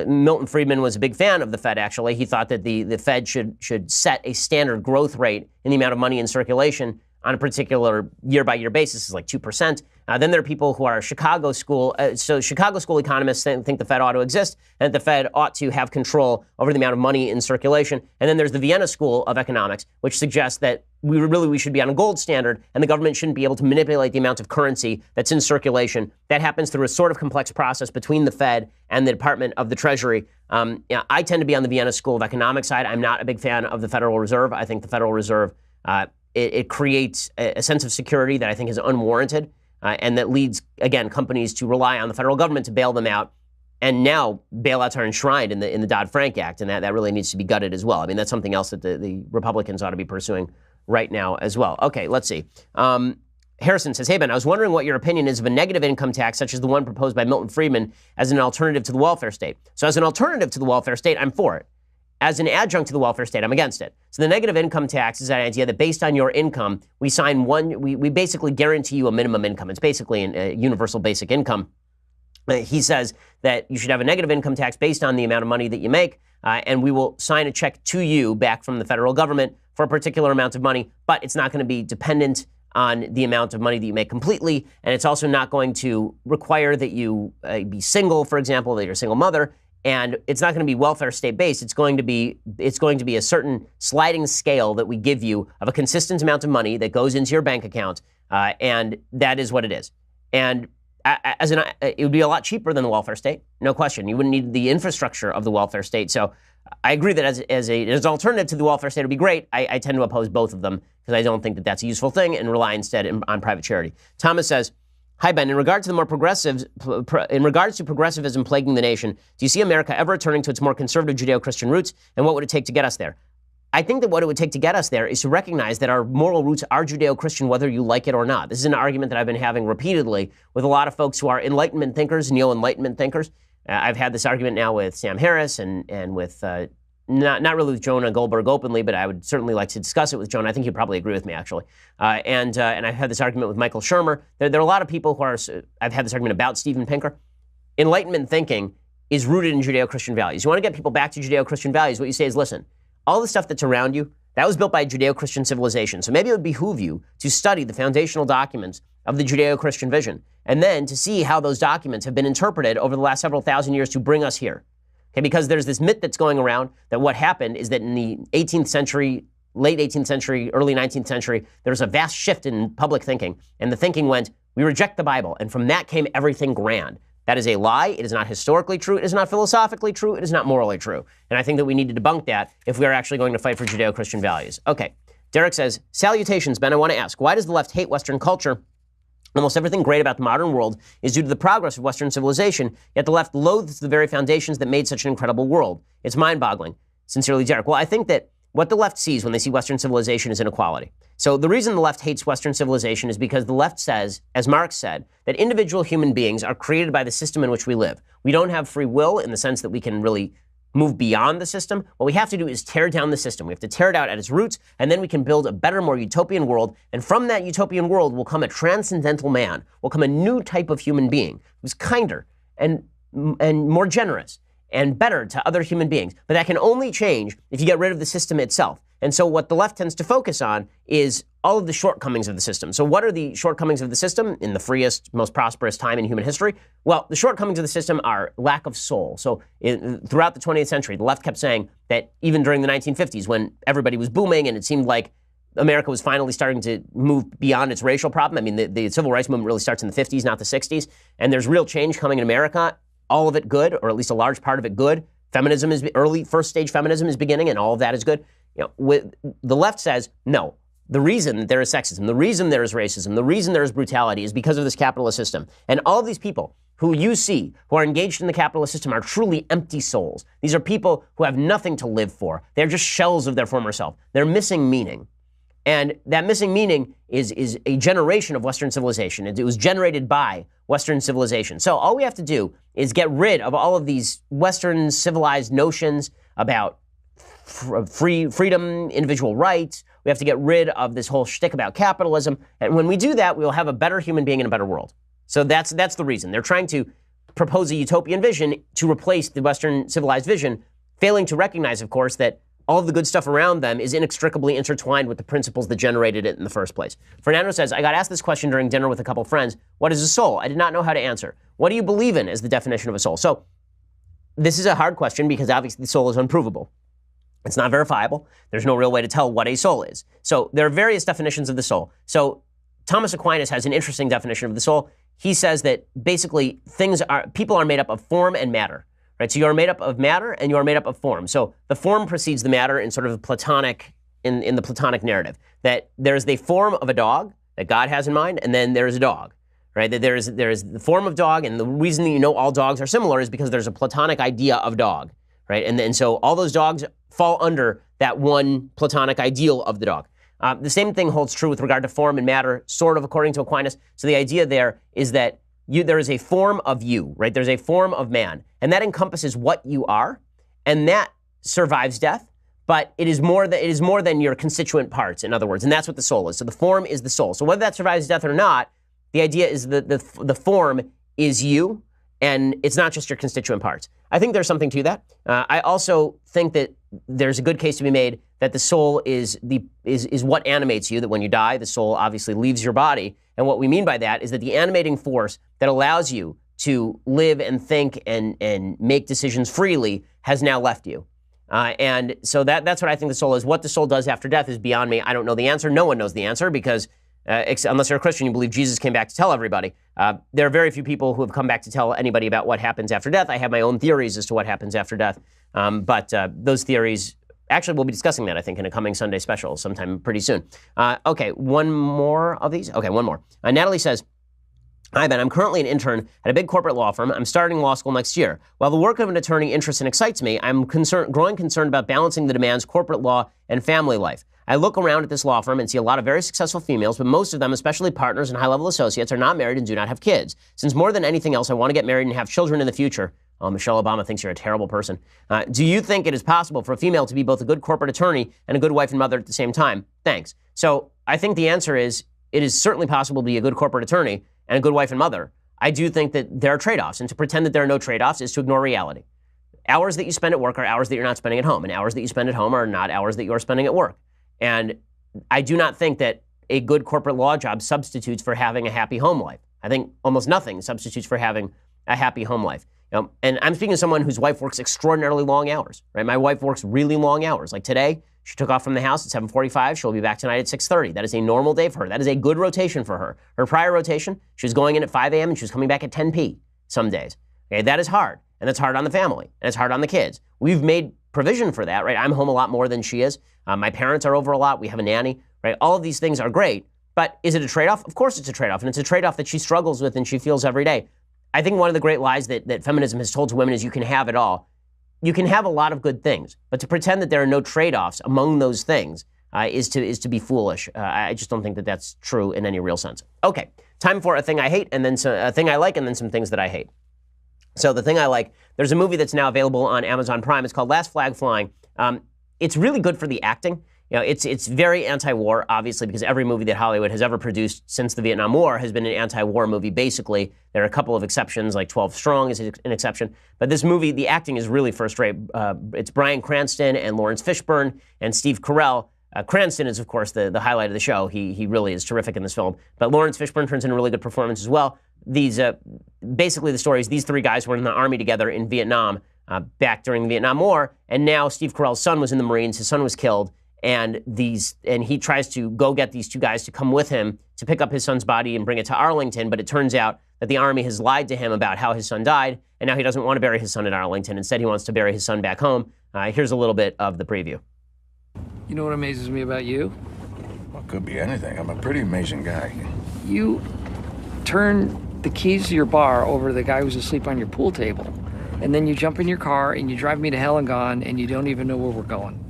Milton Friedman was a big fan of the Fed, actually. He thought that the Fed should set a standard growth rate in the amount of money in circulation on a particular year-by-year basis, is like 2%. Then there are people who are Chicago school economists think the Fed ought to exist and the Fed ought to have control over the amount of money in circulation. And then there's the Vienna School of Economics, which suggests that we should be on a gold standard and the government shouldn't be able to manipulate the amount of currency that's in circulation. That happens through a sort of complex process between the Fed and the Department of the Treasury. I tend to be on the Vienna School of Economics side. I'm not a big fan of the Federal Reserve. I think the Federal Reserve, it creates a sense of security that I think is unwarranted. And that leads, again, companies to rely on the federal government to bail them out. And now bailouts are enshrined in the Dodd-Frank Act, and that really needs to be gutted as well. I mean, that's something else that the Republicans ought to be pursuing right now as well. Okay, let's see. Harrison says, hey, Ben, I was wondering what your opinion is of a negative income tax such as the one proposed by Milton Friedman as an alternative to the welfare state. So as an alternative to the welfare state, I'm for it. As an adjunct to the welfare state, I'm against it. So the negative income tax is that idea that based on your income, we basically guarantee you a minimum income. It's basically a universal basic income. He says that you should have a negative income tax based on the amount of money that you make, and we will sign a check to you back from the federal government for a particular amount of money, but it's not going to be dependent on the amount of money that you make completely, and it's also not going to require that you be single, for example, that you're a single mother. And it's not going to be welfare state based. It's going to be a certain sliding scale that we give you of a consistent amount of money that goes into your bank account, and that is what it is. And it would be a lot cheaper than the welfare state, no question. You wouldn't need the infrastructure of the welfare state. So I agree that as an alternative to the welfare state, it would be great. I tend to oppose both of them because I don't think that that's a useful thing, and rely instead on private charity. Thomas says, hi, Ben. In regards to progressivism plaguing the nation, do you see America ever returning to its more conservative Judeo-Christian roots, and what would it take to get us there? I think that what it would take to get us there is to recognize that our moral roots are Judeo-Christian, whether you like it or not. This is an argument that I've been having repeatedly with a lot of folks who are Enlightenment thinkers, neo-Enlightenment thinkers. I've had this argument now with Sam Harris and with not really with Jonah Goldberg openly, but I would certainly like to discuss it with Jonah. I think he'd probably agree with me, actually. And I've had this argument with Michael Shermer. There are a lot of people who are, I've had this argument about Steven Pinker. Enlightenment thinking is rooted in Judeo-Christian values. You want to get people back to Judeo-Christian values, what you say is, listen, all the stuff that's around you, that was built by Judeo-Christian civilization. So maybe it would behoove you to study the foundational documents of the Judeo-Christian vision, and then to see how those documents have been interpreted over the last several thousand years to bring us here. Okay, because there's this myth that's going around that what happened is that in the 18th century, late 18th century, early 19th century, there was a vast shift in public thinking. And the thinking went, we reject the Bible. And from that came everything grand. That is a lie. It is not historically true. It is not philosophically true. It is not morally true. And I think that we need to debunk that if we are actually going to fight for Judeo-Christian values. Okay. Derek says, salutations, Ben. I want to ask, why does the left hate Western culture Almost everything great about the modern world is due to the progress of Western civilization, yet the left loathes the very foundations that made such an incredible world. It's mind-boggling. Sincerely, Derek. Well, I think that what the left sees when they see Western civilization is inequality. So the reason the left hates Western civilization is because the left says, as Marx said, that individual human beings are created by the system in which we live. We don't have free will in the sense that we can really move beyond the system. What we have to do is tear down the system. We have to tear it out at its roots, and then we can build a better, more utopian world. And from that utopian world will come a transcendental man, will come a new type of human being who's kinder and more generous and better to other human beings. But that can only change if you get rid of the system itself. And so what the left tends to focus on is all of the shortcomings of the system. So what are the shortcomings of the system in the freest, most prosperous time in human history? Well, the shortcomings of the system are lack of soul. So throughout the 20th century, the left kept saying that even during the 1950s, when everybody was booming and it seemed like America was finally starting to move beyond its racial problem. I mean, the civil rights movement really starts in the 50s, not the 60s. And there's real change coming in America, all of it good, or at least a large part of it good. Feminism is early, first stage feminism is beginning, and all of that is good. The left says, no, the reason there is sexism, the reason there is racism, the reason there is brutality is because of this capitalist system. And all of these people who you see who are engaged in the capitalist system are truly empty souls. These are people who have nothing to live for. They're just shells of their former self. They're missing meaning. And that missing meaning is a generation of Western civilization. It was generated by Western civilization. So all we have to do is get rid of all of these Western civilized notions about freedom, individual rights. We have to get rid of this whole shtick about capitalism. And when we do that, we'll have a better human being and a better world. So that's the reason. They're trying to propose a utopian vision to replace the Western civilized vision, failing to recognize, of course, that all of the good stuff around them is inextricably intertwined with the principles that generated it in the first place. Fernando says, I got asked this question during dinner with a couple friends. What is a soul? I did not know how to answer. What do you believe in as the definition of a soul? So this is a hard question because obviously the soul is unprovable. It's not verifiable. There's no real way to tell what a soul is. So there are various definitions of the soul. So Thomas Aquinas has an interesting definition of the soul. He says that basically people are made up of form and matter. Right, so you are made up of matter and you are made up of form. So the form precedes the matter in sort of a Platonic, in the Platonic narrative, that there's the form of a dog that God has in mind, and then there's a dog, right? That there is the form of dog, and the reason that you know all dogs are similar is because there's a Platonic idea of dog, right? And so all those dogs fall under that one Platonic ideal of the dog. The same thing holds true with regard to form and matter, sort of according to Aquinas. So the idea there is that there is a form of you, right? There's a form of man, and that encompasses what you are, and that survives death, but it is more than your constituent parts, in other words, and that's what the soul is. So the form is the soul. So whether that survives death or not, the idea is that the form is you, and it's not just your constituent parts. I think there's something to that. I also think that there's a good case to be made that the soul is what animates you, that when you die, the soul obviously leaves your body. And what we mean by that is that the animating force that allows you to live and think and make decisions freely has now left you. And so that's what I think the soul is. What the soul does after death is beyond me. I don't know the answer. No one knows the answer because unless you're a Christian, you believe Jesus came back to tell everybody. There are very few people who have come back to tell anybody about what happens after death. I have my own theories as to what happens after death. But those theories, actually, we'll be discussing that, I think, in a coming Sunday special sometime pretty soon. Okay, one more of these? Okay, one more. Natalie says, Hi, Ben. I'm currently an intern at a big corporate law firm. I'm starting law school next year. While the work of an attorney interests and excites me, I'm growing concerned about balancing the demands of corporate law and family life. I look around at this law firm and see a lot of very successful females, but most of them, especially partners and high-level associates, are not married and do not have kids. Since more than anything else, I want to get married and have children in the future. Oh, Michelle Obama thinks you're a terrible person. Do you think it is possible for a female to be both a good corporate attorney and a good wife and mother at the same time? Thanks. So I think the answer is it is certainly possible to be a good corporate attorney and a good wife and mother. I do think that there are trade-offs, and to pretend that there are no trade-offs is to ignore reality. Hours that you spend at work are hours that you're not spending at home, and hours that you spend at home are not hours that you are spending at work. And I do not think that a good corporate law job substitutes for having a happy home life. I think almost nothing substitutes for having a happy home life. And I'm speaking to someone whose wife works extraordinarily long hours, right? My wife works really long hours. Like today, she took off from the house at 7:45. She'll be back tonight at 6:30. That is a normal day for her. That is a good rotation for her. Her prior rotation, she was going in at 5 a.m. and she was coming back at 10 p. some days. Okay, that is hard. And that's hard on the family. And it's hard on the kids. We've made provision for that, right? I'm home a lot more than she is. My parents are over a lot. We have a nanny, right? All of these things are great. But is it a trade-off? Of course it's a trade-off, and it's a trade-off that she struggles with and she feels every day. I think one of the great lies that feminism has told to women is you can have it all. You can have a lot of good things, but to pretend that there are no trade-offs among those things is to be foolish. I just don't think that that's true in any real sense. Okay, time for a thing I hate, and then a thing I like, and then some things that I hate. So the thing I like, there's a movie that's now available on Amazon Prime. It's called Last Flag Flying. It's really good for the acting. You know, it's very anti-war, obviously, because every movie that Hollywood has ever produced since the Vietnam War has been an anti-war movie, basically. There are a couple of exceptions, like 12 Strong is an exception. But this movie, the acting is really first-rate. It's Bryan Cranston and Lawrence Fishburne and Steve Carell. Cranston is, of course, the highlight of the show. He really is terrific in this film. But Lawrence Fishburne turns in a really good performance as well. Basically, the story is these three guys were in the army together in Vietnam back during the Vietnam War, and now Steve Carell's son was in the Marines. His son was killed. And he tries to go get these two guys to come with him to pick up his son's body and bring it to Arlington. But it turns out that the Army has lied to him about how his son died, and now he doesn't want to bury his son in Arlington. Instead, he wants to bury his son back home. Here's a little bit of the preview. You know what amazes me about you? Well, it could be anything. I'm a pretty amazing guy. You turn the keys to your bar over to the guy who's asleep on your pool table, and then you jump in your car and you drive me to hell and gone, and you don't even know where we're going.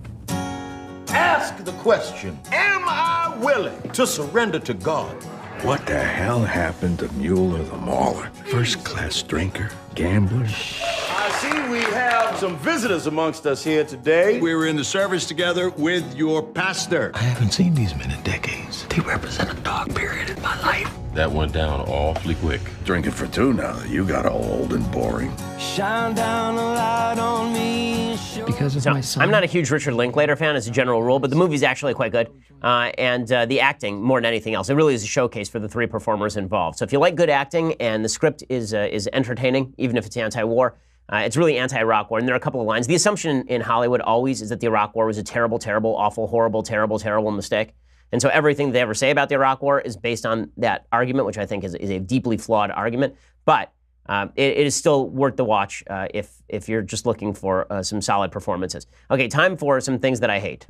Ask the question, am I willing to surrender to God? What the hell happened to Mueller the Mauler? First-class drinker, gambler. I see we have some visitors amongst us here today. We were in the service together with your pastor. I haven't seen these men in decades. They represent a dark period in my life. That went down awfully quick. Drinking for two now that you got old and boring. Shine down a light on me. Because of my son. I'm not a huge Richard Linklater fan as a general rule, but the movie's actually quite good. And the acting, more than anything else, it really is a showcase for the three performers involved. So if you like good acting and the script is entertaining, even if it's anti-war, it's really anti-Iraq war. And there are a couple of lines. The assumption in Hollywood always is that the Iraq war was a terrible, terrible, awful, horrible, terrible, terrible mistake. And so everything they ever say about the Iraq war is based on that argument, which I think is a deeply flawed argument. But it is still worth the watch if you're just looking for some solid performances. Okay, time for some things that I hate.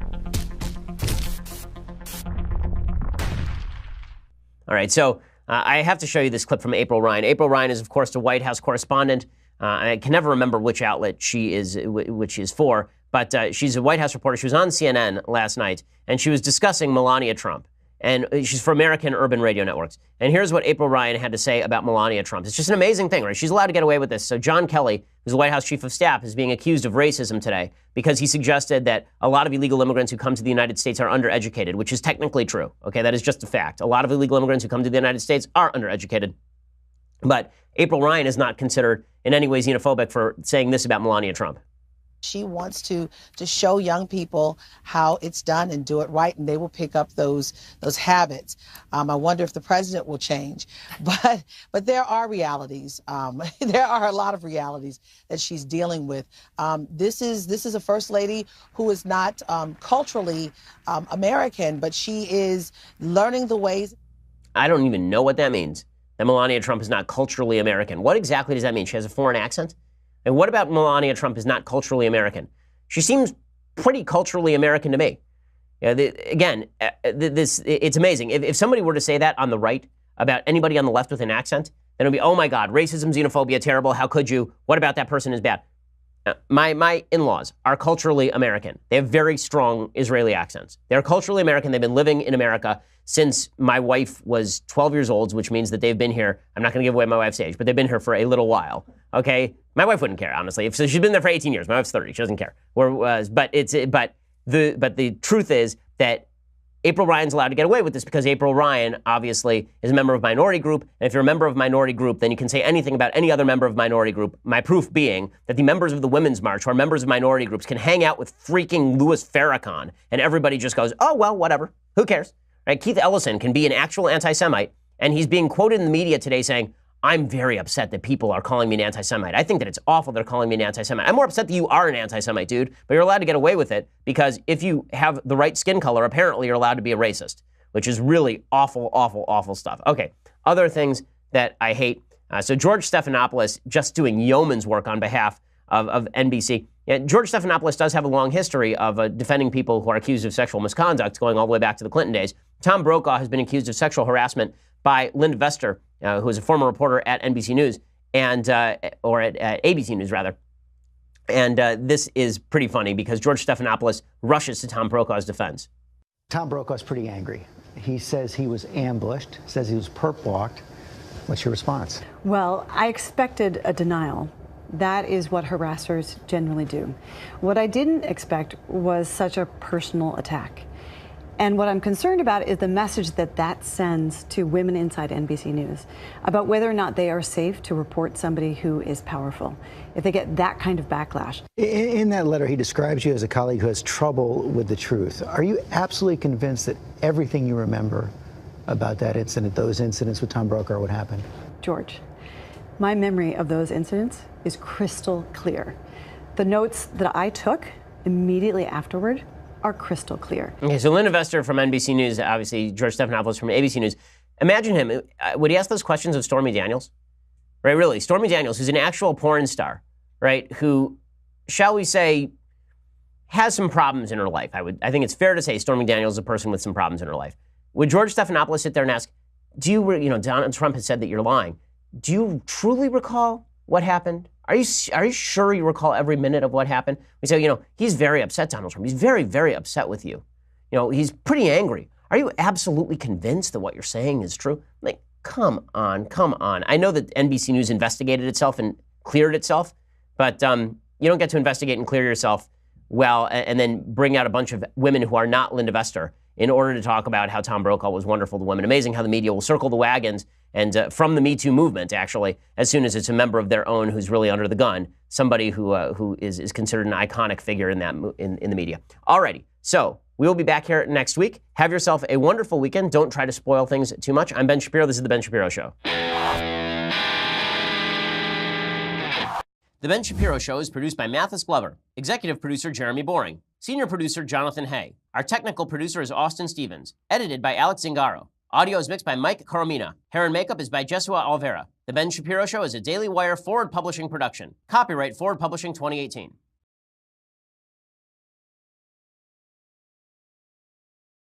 All right, so I have to show you this clip from April Ryan. April Ryan is, of course, the White House correspondent. I can never remember which outlet she is for, but she's a White House reporter. She was on CNN last night, and she was discussing Melania Trump. And she's for American Urban Radio Networks. And here's what April Ryan had to say about Melania Trump. It's just an amazing thing, right? She's allowed to get away with this. So John Kelly, who's the White House chief of staff, is being accused of racism today because he suggested that a lot of illegal immigrants who come to the United States are undereducated, which is technically true. Okay, that is just a fact. A lot of illegal immigrants who come to the United States are undereducated. But April Ryan is not considered in any way xenophobic for saying this about Melania Trump. She wants to show young people how it's done and do it right, and they will pick up those habits. I wonder if the president will change, but there are realities. There are a lot of realities that she's dealing with. This is a first lady who is not culturally American, but she is learning the ways. I don't even know what that means. That Melania Trump is not culturally American. What exactly does that mean? She has a foreign accent? And what about Melania Trump is not culturally American? She seems pretty culturally American to me. It's amazing. If somebody were to say that on the right about anybody on the left with an accent, then it would be, oh my God, racism, xenophobia, terrible, how could you? What about that person is bad? My in-laws are culturally American. They have very strong Israeli accents. They're culturally American. They've been living in America since my wife was 12 years old, which means that they've been here. I'm not going to give away my wife's age, but they've been here for a little while. Okay, my wife wouldn't care, honestly. So she's been there for 18 years. My wife's 30. She doesn't care. But the truth is that April Ryan's allowed to get away with this because April Ryan, obviously, is a member of a minority group. And if you're a member of a minority group, then you can say anything about any other member of a minority group. My proof being that the members of the Women's March, who are members of minority groups, can hang out with freaking Louis Farrakhan, and everybody just goes, oh, well, whatever. Who cares? Right? Keith Ellison can be an actual anti-Semite, and he's being quoted in the media today saying, I'm very upset that people are calling me an anti-Semite. I think that it's awful they're calling me an anti-Semite. I'm more upset that you are an anti-Semite, dude, but you're allowed to get away with it because if you have the right skin color, apparently you're allowed to be a racist, which is really awful, awful, awful stuff. Okay, other things that I hate. So George Stephanopoulos just doing yeoman's work on behalf of NBC. Yeah, George Stephanopoulos does have a long history of defending people who are accused of sexual misconduct going all the way back to the Clinton days. Tom Brokaw has been accused of sexual harassment by Linda Vester, who is a former reporter at NBC News, or at ABC News, rather. And this is pretty funny because George Stephanopoulos rushes to Tom Brokaw's defense. Tom Brokaw's pretty angry. He says he was ambushed, says he was perp walked. What's your response? Well, I expected a denial. That is what harassers generally do. What I didn't expect was such a personal attack. And what I'm concerned about is the message that that sends to women inside NBC News about whether or not they are safe to report somebody who is powerful, if they get that kind of backlash. In that letter, he describes you as a colleague who has trouble with the truth. Are you absolutely convinced that everything you remember about that incident, those incidents with Tom Brokaw, would happen? George, my memory of those incidents is crystal clear. The notes that I took immediately afterward are crystal clear. Okay, so Linda Vester from NBC News, obviously George Stephanopoulos from ABC News. Imagine him. Would he ask those questions of Stormy Daniels? Right, really. Stormy Daniels, who's an actual porn star, right, who, shall we say, has some problems in her life. I think it's fair to say Stormy Daniels is a person with some problems in her life. Would George Stephanopoulos sit there and ask, Donald Trump has said that you're lying. Do you truly recall what happened? Are you sure you recall every minute of what happened? We say, he's very upset, Donald Trump. He's very, very upset with you. He's pretty angry. Are you absolutely convinced that what you're saying is true? Like, come on. I know that NBC News investigated itself and cleared itself, but you don't get to investigate and clear yourself well and then bring out a bunch of women who are not Linda Vester in order to talk about how Tom Brokaw was wonderful to women. Amazing how the media will circle the wagons and from the Me Too movement, actually, as soon as it's a member of their own who's really under the gun, somebody who is considered an iconic figure in the media. Alrighty, so we will be back here next week. Have yourself a wonderful weekend. Don't try to spoil things too much. I'm Ben Shapiro. This is The Ben Shapiro Show. The Ben Shapiro Show is produced by Mathis Glover, executive producer Jeremy Boring, senior producer Jonathan Hay. Our technical producer is Austin Stevens, edited by Alex Zingaro. Audio is mixed by Mike Coromina. Hair and makeup is by Jesua Alvera. The Ben Shapiro Show is a Daily Wire Forward Publishing production. Copyright Forward Publishing 2018.